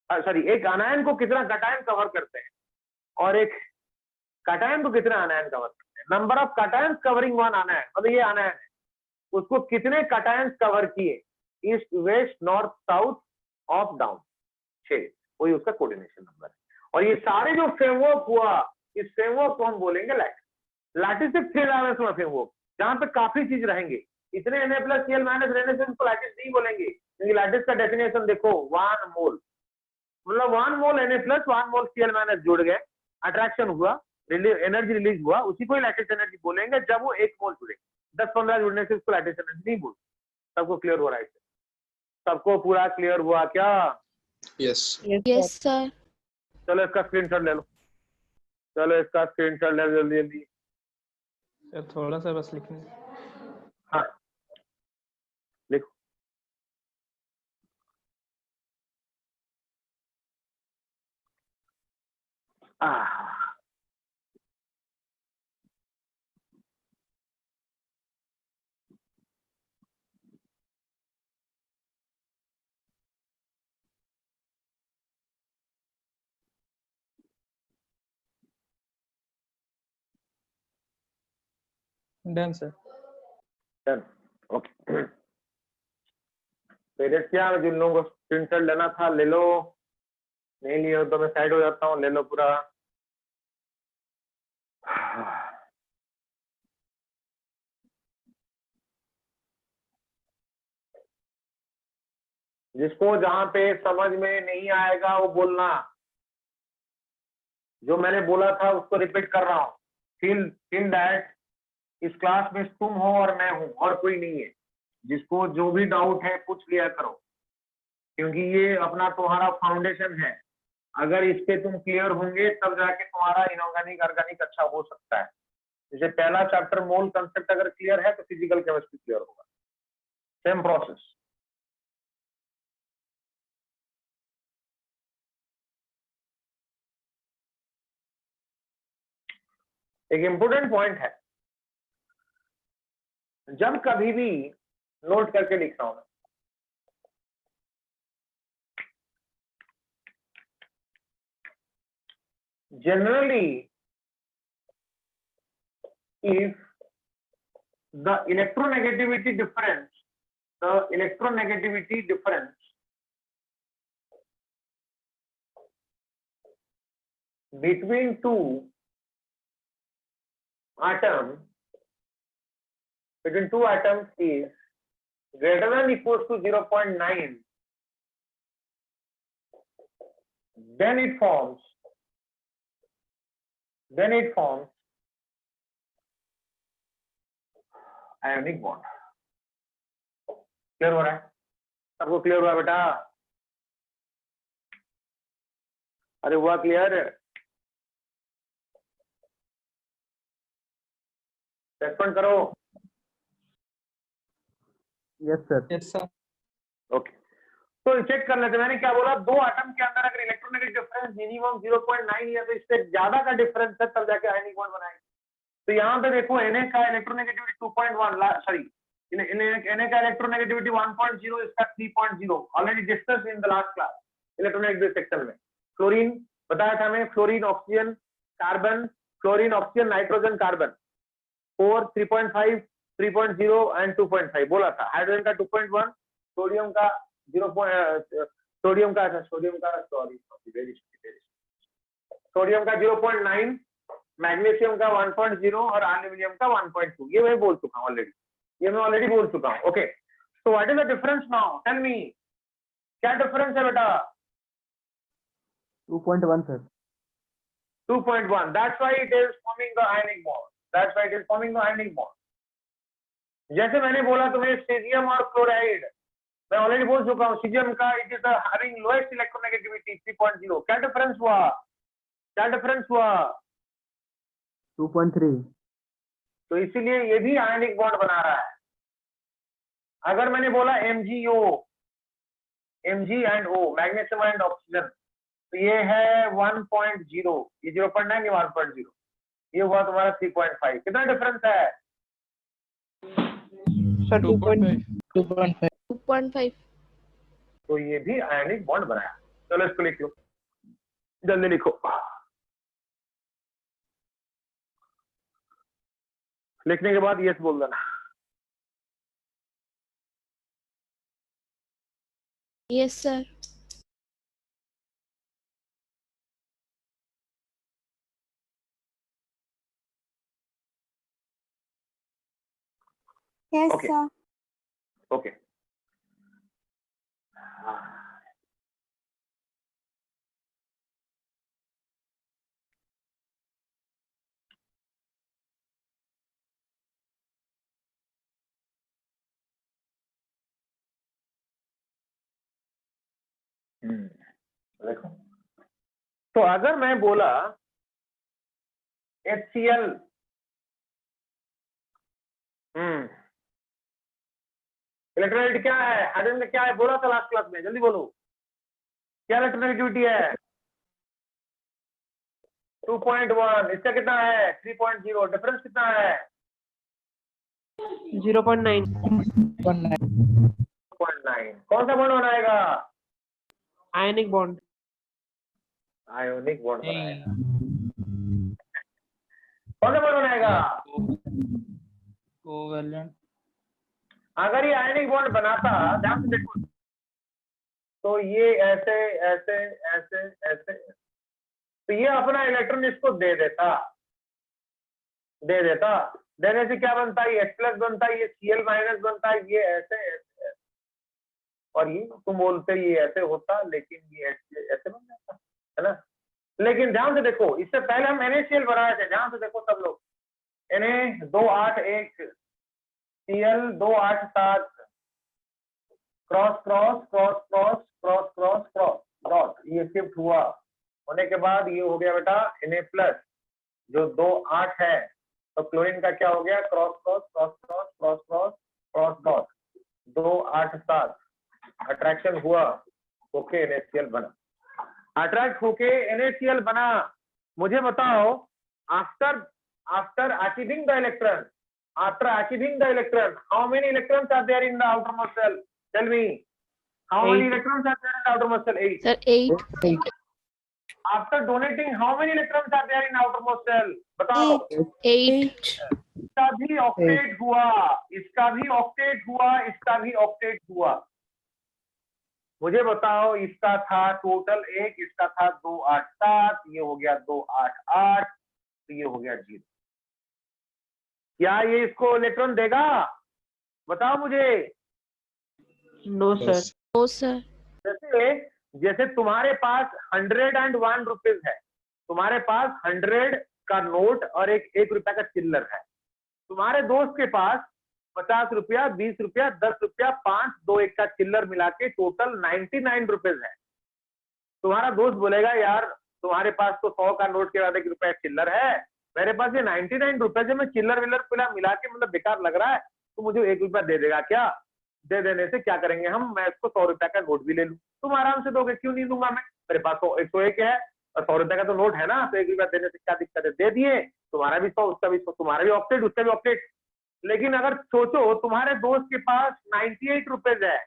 सॉरी, एक आनायन को कितना कटायन कवर करते हैं और एक कटायन को कितना आनायन कवर करते हैं। Number of cations covering one anion, मतलब ये आनायन है, उसको कितने कटायंस कवर किए, east west north south up down, 6, वही उसका कोऑर्डिनेशन नंबर है। और ये सारे जो फ्रेमवर्क हुआ, इस फ्रेमवर्क को हम बोलेंगे लैटिस। लैटिस से 3 डायमेंशनल फ्रेमवर्क, जहां पे काफी चीज रहेंगे। इतने Na+Cl- रहने से इसको लैटिस नहीं बोलेंगे, क्योंकि लैटिस का डेफिनेशन देखो 1 मोल, मतलब 1 मोल Na+ 1 मोल Cl- जुड़ गए, अट्रैक्शन हुआ, एनर्जी रिलीज हुआ, उसी को ही लैटिस एनर्जी बोलेंगे जब वो 1 मोल जुड़े। 10-15 जुड़ने से उसको लैटिस एनर्जी नहीं बोलते। सबको क्लियर हो रहा है? सबको पूरा क्लियर हुआ क्या? Yes. Yes, sir. चलो इसका स्क्रीनशॉट ले लो, चलो इसका स्क्रीनशॉट ले लो जल्दी जल्दी। सर थोड़ा सा बस लिखने। हाँ लिखो। Done sir. Done, okay. Period क्या, जिन लोगों को स्क्रीनशॉट लेना था ले लो, नहीं लिया तो मैं साइड हो जाता हूँ, ले लो पूरा। जिसको जहां पे समझ में नहीं आएगा वो बोलना, जो मैंने बोला था उसको रिपीट कर रहा हूँ। फील दैट इस क्लास में तुम हो और मैं हूं और कोई नहीं है। जिसको जो भी डाउट है पूछ लिया करो, क्योंकि ये अपना तुम्हारा फाउंडेशन है। अगर इस पे तुम क्लियर होंगे तब जाके तुम्हारा इनऑर्गेनिक ऑर्गेनिक अच्छा हो सकता है। जैसे पहला चैप्टर मोल कंसेप्ट अगर क्लियर है तो फिजिकल केमिस्ट्री क्लियर होगा। Same process. एक इंपोर्टेंट पॉइंट है, जब कभी भी नोट करके लिख रहा हूं, generally if the electronegativity difference between two atoms is greater than equals to 0.9, then it forms ionic bond। Clear हो रहा है? सबको क्लियर हुआ बेटा? अरे हुआ क्लियर? रेस्पॉन्ड करो। Yes sir. Yes sir. Okay, तो चेक कर लेते। मैंने क्या बोला, दो एटम के अंदर अगर इलेक्ट्रोनेगेटिव डिफरेंस मिनिमम 0.9 या तो इससे ज्यादा का डिफरेंस है तब जाके आयनिक बॉन्ड बनाएंगे। तो यहाँ पे देखो Na का इलेक्ट्रोनेगेटिविटी 2.1, सॉरी Na का इलेक्ट्रोनेगेटिविटी 1.0, इसका 3.0, already discussed in the last class electronegative section में। फ्लोरीन बताया था हमें, fluorine oxygen carbon, fluorine oxygen nitrogen carbon 4, 3.5, 3.0 and 2.5 बोला था। हाइड्रोजन का 2.1, सोडियम का 0, सोडियम का 0.9, मैग्नीशियम का 1.0 और एल्यूमिनियम का 1.2। ये मैं बोल चुका हूँ ऑलरेडी, बोल चुका हूँ। Okay, so what is the difference now? Tell me, क्या डिफरेंस है बेटा? 2.1 sir. 2.1, that's why it is forming the ionic bond। जैसे मैंने बोला तुम्हें सीजियम और क्लोराइड, मैं ऑलरेडी बोल चुका हूँ, सीजियम का it is having lowest electronegativity 3.0। क्या डिफरेंस हुआ? 2.3। तो इसीलिए ये भी आयनिक बॉन्ड बना रहा है। अगर मैंने बोला MgO, Mg and O, magnesium and oxygen, तो ये है 1.0, ये 0.9, ये 1.0, ये हुआ तुम्हारा 3.5। कितना डिफरेंस है? सर 2.5। 2.5। तो ये भी आयनिक बॉन्ड बनाया। चलो इसको लिख लो, जल्दी लिखो। लिखने के बाद यस बोल देना। Yes, sir. Yes, Okay. sir. Okay देखो, तो अगर मैं बोला HCl, इलेक्ट्रोनेगेटिविटी क्या है, हाइड्रोजन का क्या है, बोला था लास्ट क्लास में, जल्दी बोलो क्या इलेक्ट्रोनेगेटिविटी है। 2.1, इसका कितना है 3.0, डिफरेंस कितना है 0.9. 0.9। कौन सा बॉन्ड बनाएगा, Ionic bond. आयोनिक बॉन्ड बनाएगा। कौन सा बॉन्ड बनाएगा, कोवेलेंट। अगर ये आयनिक बॉन्ड बनाता, ध्यान से देखो, तो ये ऐसे ऐसे ऐसे ऐसे, तो ये अपना इलेक्ट्रॉन इसको दे देता, देने से क्या बनता है, H प्लस बनता है, ये Cl माइनस बनता है, ये ऐसे ऐसे, और ये तुम बोलते ये ऐसे होता, लेकिन ये ऐसे बन जाता है ना। लेकिन ध्यान से देखो, इससे पहले हम NaCl बनाए थे, ध्यान से देखो सब लोग, Na281 Cl 287 cross cross cross cross cross cross cross dot, ये शिफ्ट हुआ, होने के बाद ये हो गया बेटा Na प्लस जो 28 है, तो क्लोरीन का क्या हो गया, cross cross cross cross cross cross cross dot 287, attraction हुआ, ओके NaCl बना, अट्रैक्ट होके NaCl बना। मुझे बताओ, after achieving the electron, how many electrons are there in the outermost shell? Tell me, how many 8. electrons are there in the outermost shell? 8. Sir, 8. After donating, how many electrons are there in outermost shell? बताओ। 8. इसका भी octet हुआ, इसका भी octet हुआ, इसका भी octet हुआ। मुझे बताओ, इसका था टोटल 1, इसका था 287, ये हो गया 288, तो ये हो गया 0। क्या ये इसको इलेक्ट्रॉन देगा, बताओ मुझे। No, sir. No, sir. जैसे तुम्हारे पास 101 रुपीज है, तुम्हारे पास 100 का नोट और एक रुपया का चिल्लर है, तुम्हारे दोस्त के पास 50 रुपया, 20 रुपया, 10 रुपया, 5, 2, 1 का चिल्लर मिला के टोटल 99 रुपीज है। तुम्हारा दोस्त बोलेगा, यार तुम्हारे पास तो 100 का नोट के बाद 1 रुपया चिल्लर है, मेरे पास ये 99 रुपए से मैं चिल्लर विल्लर मिला के मतलब बेकार लग रहा है, तो मुझे 1 रुपया दे देगा क्या, दे देने से क्या करेंगे हम, मैं इसको 100 रुपया का नोट भी ले लूं, तुम आराम से दोगे, क्यों नहीं दूंगा मैं, मेरे पास तो 101 है और 100 रुपया का तो नोट है ना, तो 1 रुपया देने से क्या दिक्कत है, दे दिए, तुम्हारा भी 100, उसका भी 100, तुम्हारा भी ऑक्टेट, उसका भी ऑक्टेट। लेकिन अगर सोचो, तुम्हारे दोस्त के पास 98 रुपीज है,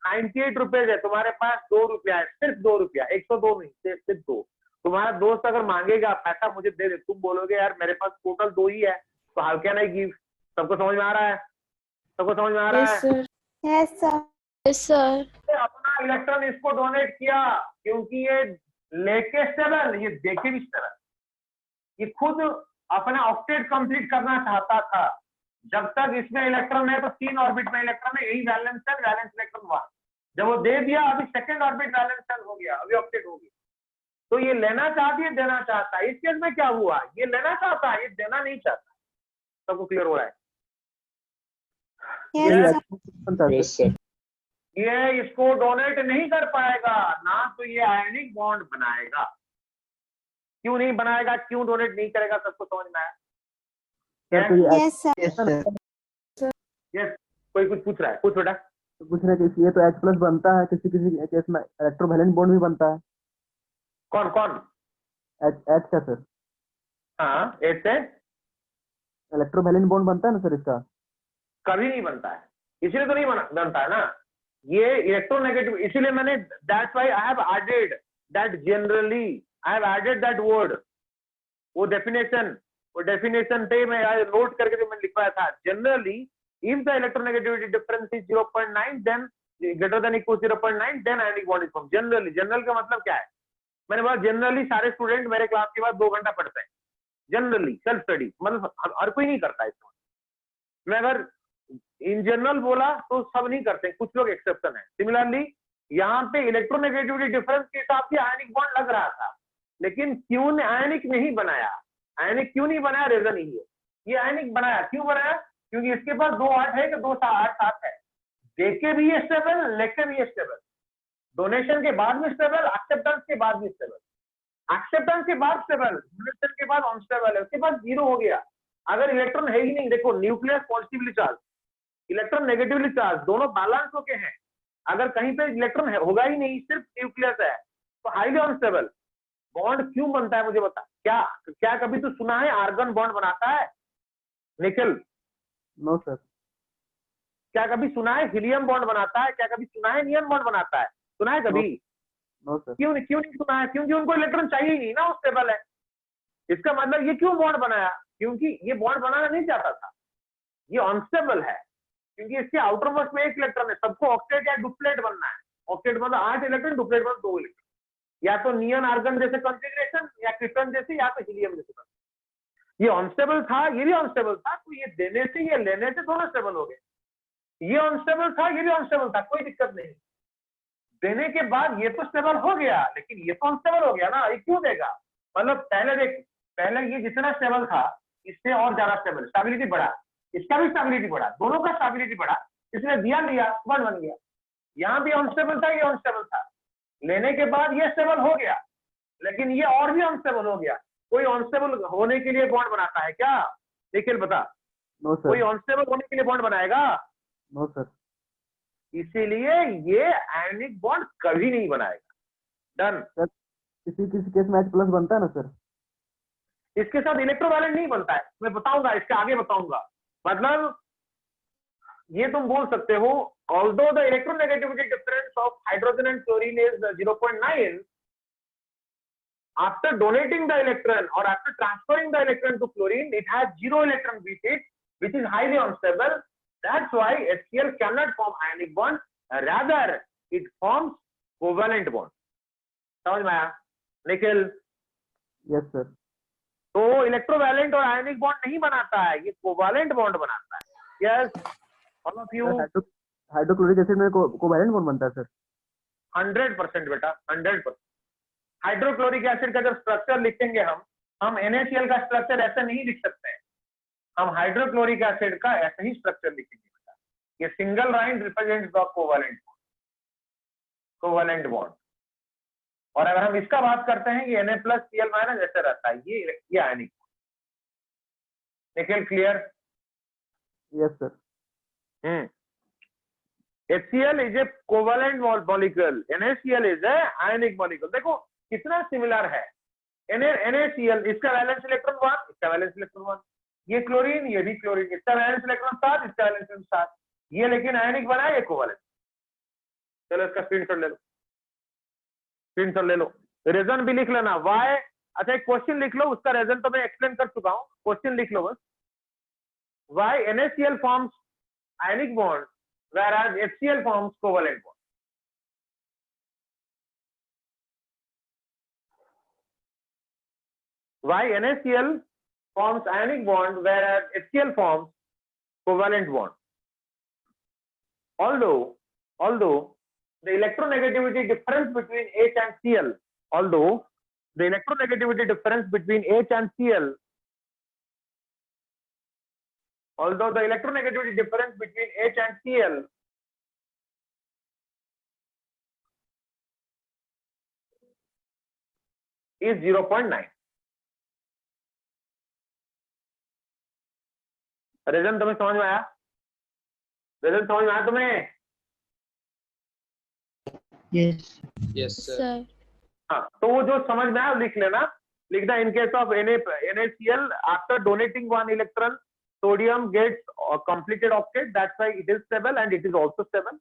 98 रुपीज है, तुम्हारे पास 2 रुपया है, सिर्फ 2 रुपया, 102 नहीं, सिर्फ 2। तुम्हारा दोस्त अगर मांगेगा पैसा मुझे दे दे, तुम बोलोगे यार मेरे पास टोटल 2 ही है, तो हाउ कैन आई गिव। सबको समझ में आ रहा है, सबको समझ में आ रहा Yes, है। sir. Yes, sir. Yes, sir. अपना इलेक्ट्रॉन इसको डोनेट किया, क्योंकि ये लेके स्टेबल, ये देखे भी स्टेबल, ये खुद अपना ऑक्टेट कंप्लीट करना चाहता था। जब तक इसमें इलेक्ट्रॉन है तो 3 ऑर्बिट में इलेक्ट्रॉन है, यही वैलेंस है, वैलेंस इलेक्ट्रॉन 1। जब वो दे दिया, अभी सेकंड ऑर्बिट वैलेंस शेल हो गया, अभी ऑक्टेट हो गया, तो ये लेना चाहती है, देना चाहता है। इस केस में क्या हुआ, ये लेना चाहता है, ये देना नहीं चाहता। सबको क्लियर हो रहा है? Yes, sir. ये इसको डोनेट नहीं कर पाएगा ना, तो ये आयनिक बॉन्ड बनाएगा। क्यों नहीं बनाएगा, क्यों डोनेट नहीं करेगा, सबको समझ में आया? Yes, sir. Yes, sir. Yes, कोई कुछ पूछ रहा है, पूछ बेटा। तो कुछ ना किसी, ये तो H प्लस बनता है, किसी किसी केस में इलेक्ट्रोवैलेंट बॉन्ड भी बनता है। कौन कौन? H का सर, हाँ, एट से इलेक्ट्रोवैलेंट बॉन्ड बनता है ना सर इसका। कभी नहीं बनता है, इसलिए तो नहीं बनता है ना। ये इलेक्ट्रोनेगेटिव, इसीलिए मैंने that's why I have added that generally, I have added that word, वो डेफिनेशन पे मैं नोट करके जो मैंने लिखवाया था, generally if the electronegativity difference is 0.9 then greater than equal 0.9 then ionic bond is form. Generally, general का मतलब क्या है? मैंने बोला जनरली सारे स्टूडेंट मेरे क्लास के बाद 2 घंटा पढ़ते हैं, जनरली सेल्फ स्टडी, मतलब हर कोई नहीं करता है। मैं अगर इन जनरल बोला तो सब नहीं करते, कुछ लोग एक्सेप्शन है। सिमिलरली यहाँ पे इलेक्ट्रोनेगेटिविटी डिफरेंस के हिसाब से आयनिक बॉन्ड लग रहा था, लेकिन क्यों ने आयनिक नहीं बनाया? आयनिक क्यों नहीं बनाया? रीजन यही है, ये आयनिक बनाया क्यों बनाया? क्योंकि इसके पास 2 8 है कि 2 8 7 है, देके भी ये स्टेबल, लेके भी ये स्टेबल, डोनेशन के बाद भी स्टेबल, एक्सेप्टेंस के बाद भी स्टेबल, एक्सेप्टेंस के बाद स्टेबल, डोनेशन के बाद अनस्टेबल है, उसके बाद 0 हो गया। अगर इलेक्ट्रॉन है ही नहीं, देखो nucleus positively charge, electron negatively charge, दोनों बैलेंस होके हैं। अगर कहीं पे इलेक्ट्रॉन होगा ही नहीं, सिर्फ न्यूक्लियस है, तो हाईली अनस्टेबल बॉन्ड क्यों बनता है? मुझे बता। क्या कभी तो सुना है आर्गन बॉन्ड बनाता है निकल? No sir. क्या कभी सुना है हीलियम बॉन्ड बनाता है? क्या कभी सुना है नियन बॉन्ड बनाता है? सुना है कभी? No sir. क्यों नहीं सुना है? क्योंकि उनको इलेक्ट्रॉन चाहिए ही नहीं ना, वो स्टेबल है। इसका मतलब ये क्यों बॉन्ड बनाया? क्योंकि ये बॉन्ड बनाना नहीं चाहता था, ये अनस्टेबल है, क्योंकि इसके आउटर मोस्ट में 1 इलेक्ट्रॉन है। सबको ऑक्टेट या डुप्लेट बनना है। ऑक्टेट मतलब 8 इलेक्ट्रॉन, डुप्लेट मतलब 2 इलेक्ट्रॉन, या तो नियन आर्गन जैसे कॉन्फ़िगरेशन, या क्रिप्टन जैसे, या तो हीलियम जैसे। ये अनस्टेबल था, ये भी अनस्टेबल था, तो ये देने से ये लेने से दोनों स्टेबल हो गए। ये अनस्टेबल था, ये भी अनस्टेबल था, कोई दिक्कत नहीं। देने के बाद ये तो स्टेबल हो गया, लेकिन ये तो अनस्टेबल हो गया ना, ये क्यों देगा? मतलब पहले देख, पहले ये जितना स्टेबल था इससे और ज्यादा स्टेबल, स्टेबिलिटी बढ़ा, इसका भी स्टेबिलिटी बढ़ा, दोनों का स्टेबिलिटी बढ़ा, इसने दिया लिया, बॉन्ड बन गया। यहाँ भी अनस्टेबल था, ये अनस्टेबल था, लेने के बाद ये स्टेबल हो गया, लेकिन ये और भी अनस्टेबल हो गया। कोई अनस्टेबल होने के लिए बॉन्ड बनाता है क्या? निखिल बता। No sir. कोई अनस्टेबल होने के लिए बॉन्ड बनाएगा? No sir. इसीलिए ये आयनिक बॉन्ड कभी नहीं बनाएगा। डन। किसी किसी केस में H+ बनता है ना सर? इसके साथ इलेक्ट्रोवैलेंट नहीं बनता है, मैं बताऊंगा, इसके आगे बताऊंगा। मतलब ये तुम बोल सकते हो, although the electronegativity difference of hydrogen and chlorine is 0.9, after donating the electron or after transferring the electron to chlorine, it has 0 electron with it, which is highly unstable. That's why HCl cannot form ionic bond, rather it forms covalent bond. समझ में आया Nikhil? Yes sir. तो electrovalent और ionic bond नहीं बनाता है, ये covalent bond बनाता है। Yes, all of you. Hydrochloric acid में कोवैलेंट बॉन्ड बनता है सर? 100% बेटा, 100%। हाइड्रोक्लोरिक एसिड का जब स्ट्रक्चर लिखेंगे हम NaCl का स्ट्रक्चर ऐसे नहीं लिख सकते हैं, हम हाइड्रोक्लोरिक एसिड का ऐसे ही स्ट्रक्चर लिखेंगे बेटा। ये single line represents the covalent bond. और अगर हम इसका बात करते हैं कि Na+Cl- ऐसे रहता है, ये ionic. Nikhil clear? Yes sir. HCl is a covalent molecule, NaCl is a ionic molecule। देखो कितना सिमिलर है। NaCl, इसका वैलेंस इलेक्ट्रॉन 1, इसका वैलेंस इलेक्ट्रॉन 1, ये क्लोरीन, ये भी क्लोरीन, इसका वैलेंस इलेक्ट्रॉन 7, इसका वैलेंस इलेक्ट्रॉन 7, ये लेकिन आयनिक बना है, ये कोवैलेंट। चलो इसका स्क्रीनशॉट ले लो, स्क्रीनशॉट ले लो, रीजन भी लिख लेना वाई। अच्छा एक क्वेश्चन लिख लो, उसका रीजन तो मैं एक्सप्लेन कर चुका हूं, क्वेश्चन लिख लो बस। Why NaCl forms ionic bond whereas HCl forms covalent bond? Why NaCl forms ionic bond whereas HCl forms covalent bond? Although the electronegativity difference between H and Cl, although the electronegativity difference between H and Cl, although the electronegativity difference between H and Cl is 0.9. Reason तुम्हें समझ में आया? Reason समझ में आया तुम्हें? Yes sir. हाँ, तो वो जो समझ में आया लिख लेना। लिखना in case of NaCl after donating 1 electron, sodium gets completed octet, that's why it is stable and it is also stable.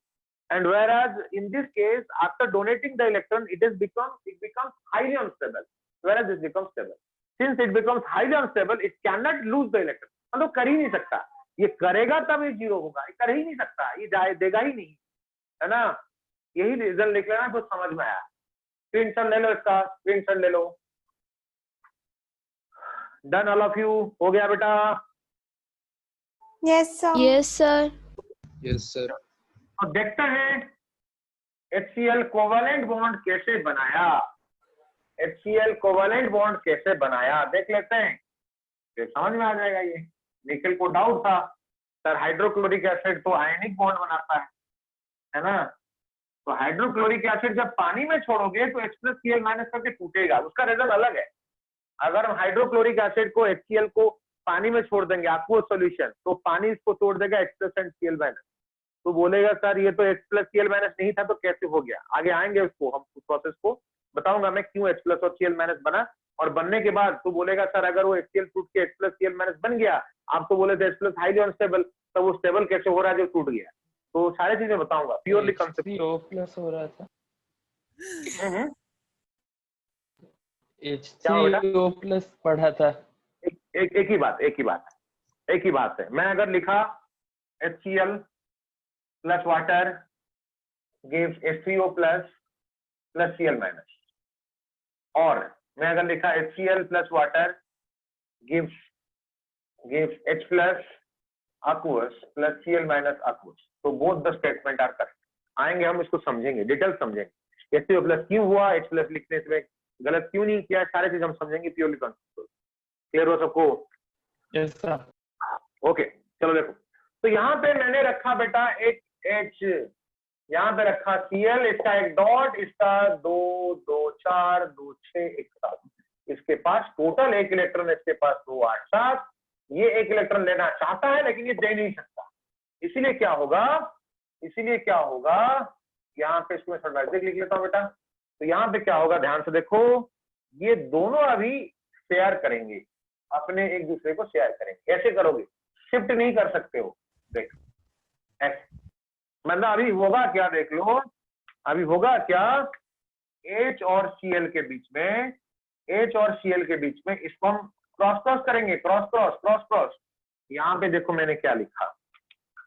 and whereas in this case after donating the electron it becomes highly unstable, whereas this becomes stable. Since it becomes highly unstable, it cannot lose the electron. मतलब कर ही नहीं सकता, ये करेगा तब ये zero होगा, ये कर ही नहीं सकता, ये देगा ही नहीं, है ना? यही रीजन लिख लेना तो समझ में आया। स्क्रीनशॉट ले लो इसका, स्क्रीनशॉट ले लो। डन ऑल ऑफ यू, हो गया बेटा? Yes, sir. Yes, sir. Yes, sir. तो देखते हैं HCl कोवेलेंट बॉन्ड कैसे बनाया, HCl कोवेलेंट बॉन्ड कैसे बनाया देख लेते हैं, फिर समझ में आ जाएगा। ये निखिल को डाउट था सर हाइड्रोक्लोरिक एसिड तो आयनिक बॉन्ड बनाता है ना? तो हाइड्रोक्लोरिक एसिड जब पानी में छोड़ोगे तो H+Cl- करके टूटेगा, उसका रीजन अलग है। अगर हम हाइड्रोक्लोरिक एसिड को HCl को पानी में छोड़ देंगे aqueous सॉल्यूशन, तो पानी इसको तोड़ देगा H+ and Cl-, तो बोलेगा सर ये तो H+Cl- नहीं था तो कैसे हो गया? आगे आएंगे उसको, हम उस प्रोसेस को बताऊंगा मैं क्यों H+ और Cl- बना, और बनने के बाद तो बोलेगा सर अगर वो HCl टूट के H+Cl- बन गया, आप तो बोले थे H+ हाईली अनस्टेबल, तो वो स्टेबल कैसे हो रहा है जो टूट गया? तो सारी चीजें बताऊंगा, प्योरली कंसेप्ट। H3O+ हो रहा था, H3O+ पढ़ा था। एक ही बात है। मैं अगर लिखा HCl plus water gives H3O plus Cl-, और मैं अगर लिखा HCl plus water gives H plus aqueous plus Cl- aqueous, तो both the statement are correct। आएंगे हम इसको समझेंगे, डिटेल समझेंगे, HCO plus क्यों हुआ, H+ लिखने से गलत क्यों नहीं किया, सारे चीज हम समझेंगे प्योरली कॉन्सेप्ट। क्लियर हो सबको? Yes sir. ओके, चलो देखो, तो यहाँ पे मैंने रखा बेटा एक H, यहाँ पे रखा Cl, इसका एक डॉट, इसका 2 2 4 2 6 1 7, इसके पास टोटल 1 इलेक्ट्रॉन, इसके पास 2 8 7, ये 1 इलेक्ट्रॉन लेना चाहता है लेकिन ये दे नहीं सकता, इसीलिए क्या होगा, यहाँ पे इसको सर्वाइजिक लिख लेता हूँ बेटा। तो यहाँ पे क्या होगा, ध्यान से देखो, ये दोनों अभी शेयर करेंगे, अपने एक दूसरे को शेयर करेंगे। कैसे करोगे? शिफ्ट नहीं कर सकते हो, देख ऐसे, मतलब अभी होगा क्या, देख लो अभी होगा क्या, H और Cl के बीच में, इसको हम क्रॉस करेंगे, क्रॉस। यहाँ पे देखो मैंने क्या लिखा,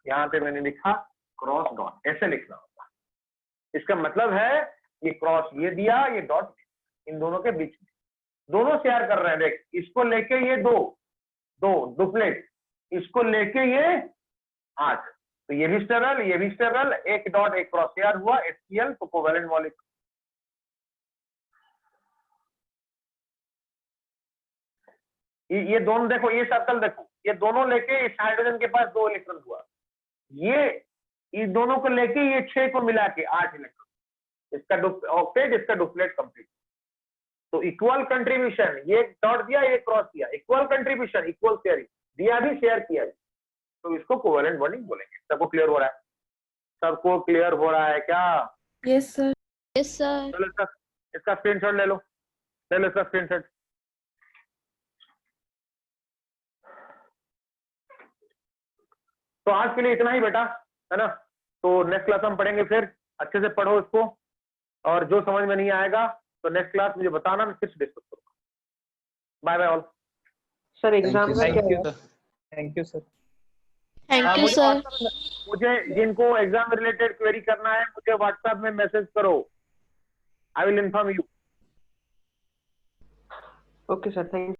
यहाँ पे मैंने लिखा क्रॉस डॉट, ऐसे लिखना होगा। इसका मतलब है ये क्रॉस ये दिया, ये डॉट इन दोनों के बीच में, दोनों शेयर कर रहे हैं। देख, इसको लेके ये दो डुप्लेट, इसको लेके ये 8, तो ये भी स्टेबल, एक डॉट एक क्रॉस शेयर हुआ HCl, तो कोवेलेंट मॉलिक्यूल। ये दोनों देखो, ये सर्कल देखो, ये दोनों लेके इस हाइड्रोजन के पास 2 इलेक्ट्रॉन हुआ, ये इस दोनों को लेके ये 6 को मिला के 8 इलेक्ट्रॉन, इसका ऑक्टेट, इसका डुप्लेट कंप्लीट। तो इक्वल कंट्रीब्यूशन, ये डॉट दिया, ये क्रॉस दिया, इक्वल कंट्रीब्यूशन, इक्वल शेयरिंग, दिया भी शेयर किया भी, तो इसको कोवेलेंट बॉन्डिंग बोलेंगे। सबको क्लियर हो रहा है? सबको क्लियर हो रहा है क्या? Yes, sir. Yes, sir. चलो इसका स्क्रीनशॉट ले लो इसका स्क्रीनशॉट। तो आज के लिए इतना ही बेटा, है ना? तो नेक्स्ट क्लास हम पढ़ेंगे, फिर अच्छे से पढ़ो इसको, और जो समझ में नहीं आएगा तो नेक्स्ट क्लास मुझे बताना, मैं फिर से डिस्कस करूंगा। Bye bye all. Sir exam का क्या है? Thank you, sir. Thank you, sir. मुझे जिनको एग्जाम रिलेटेड क्वेरी करना है मुझे व्हाट्सएप में मैसेज करो, I will inform you. Okay sir, thank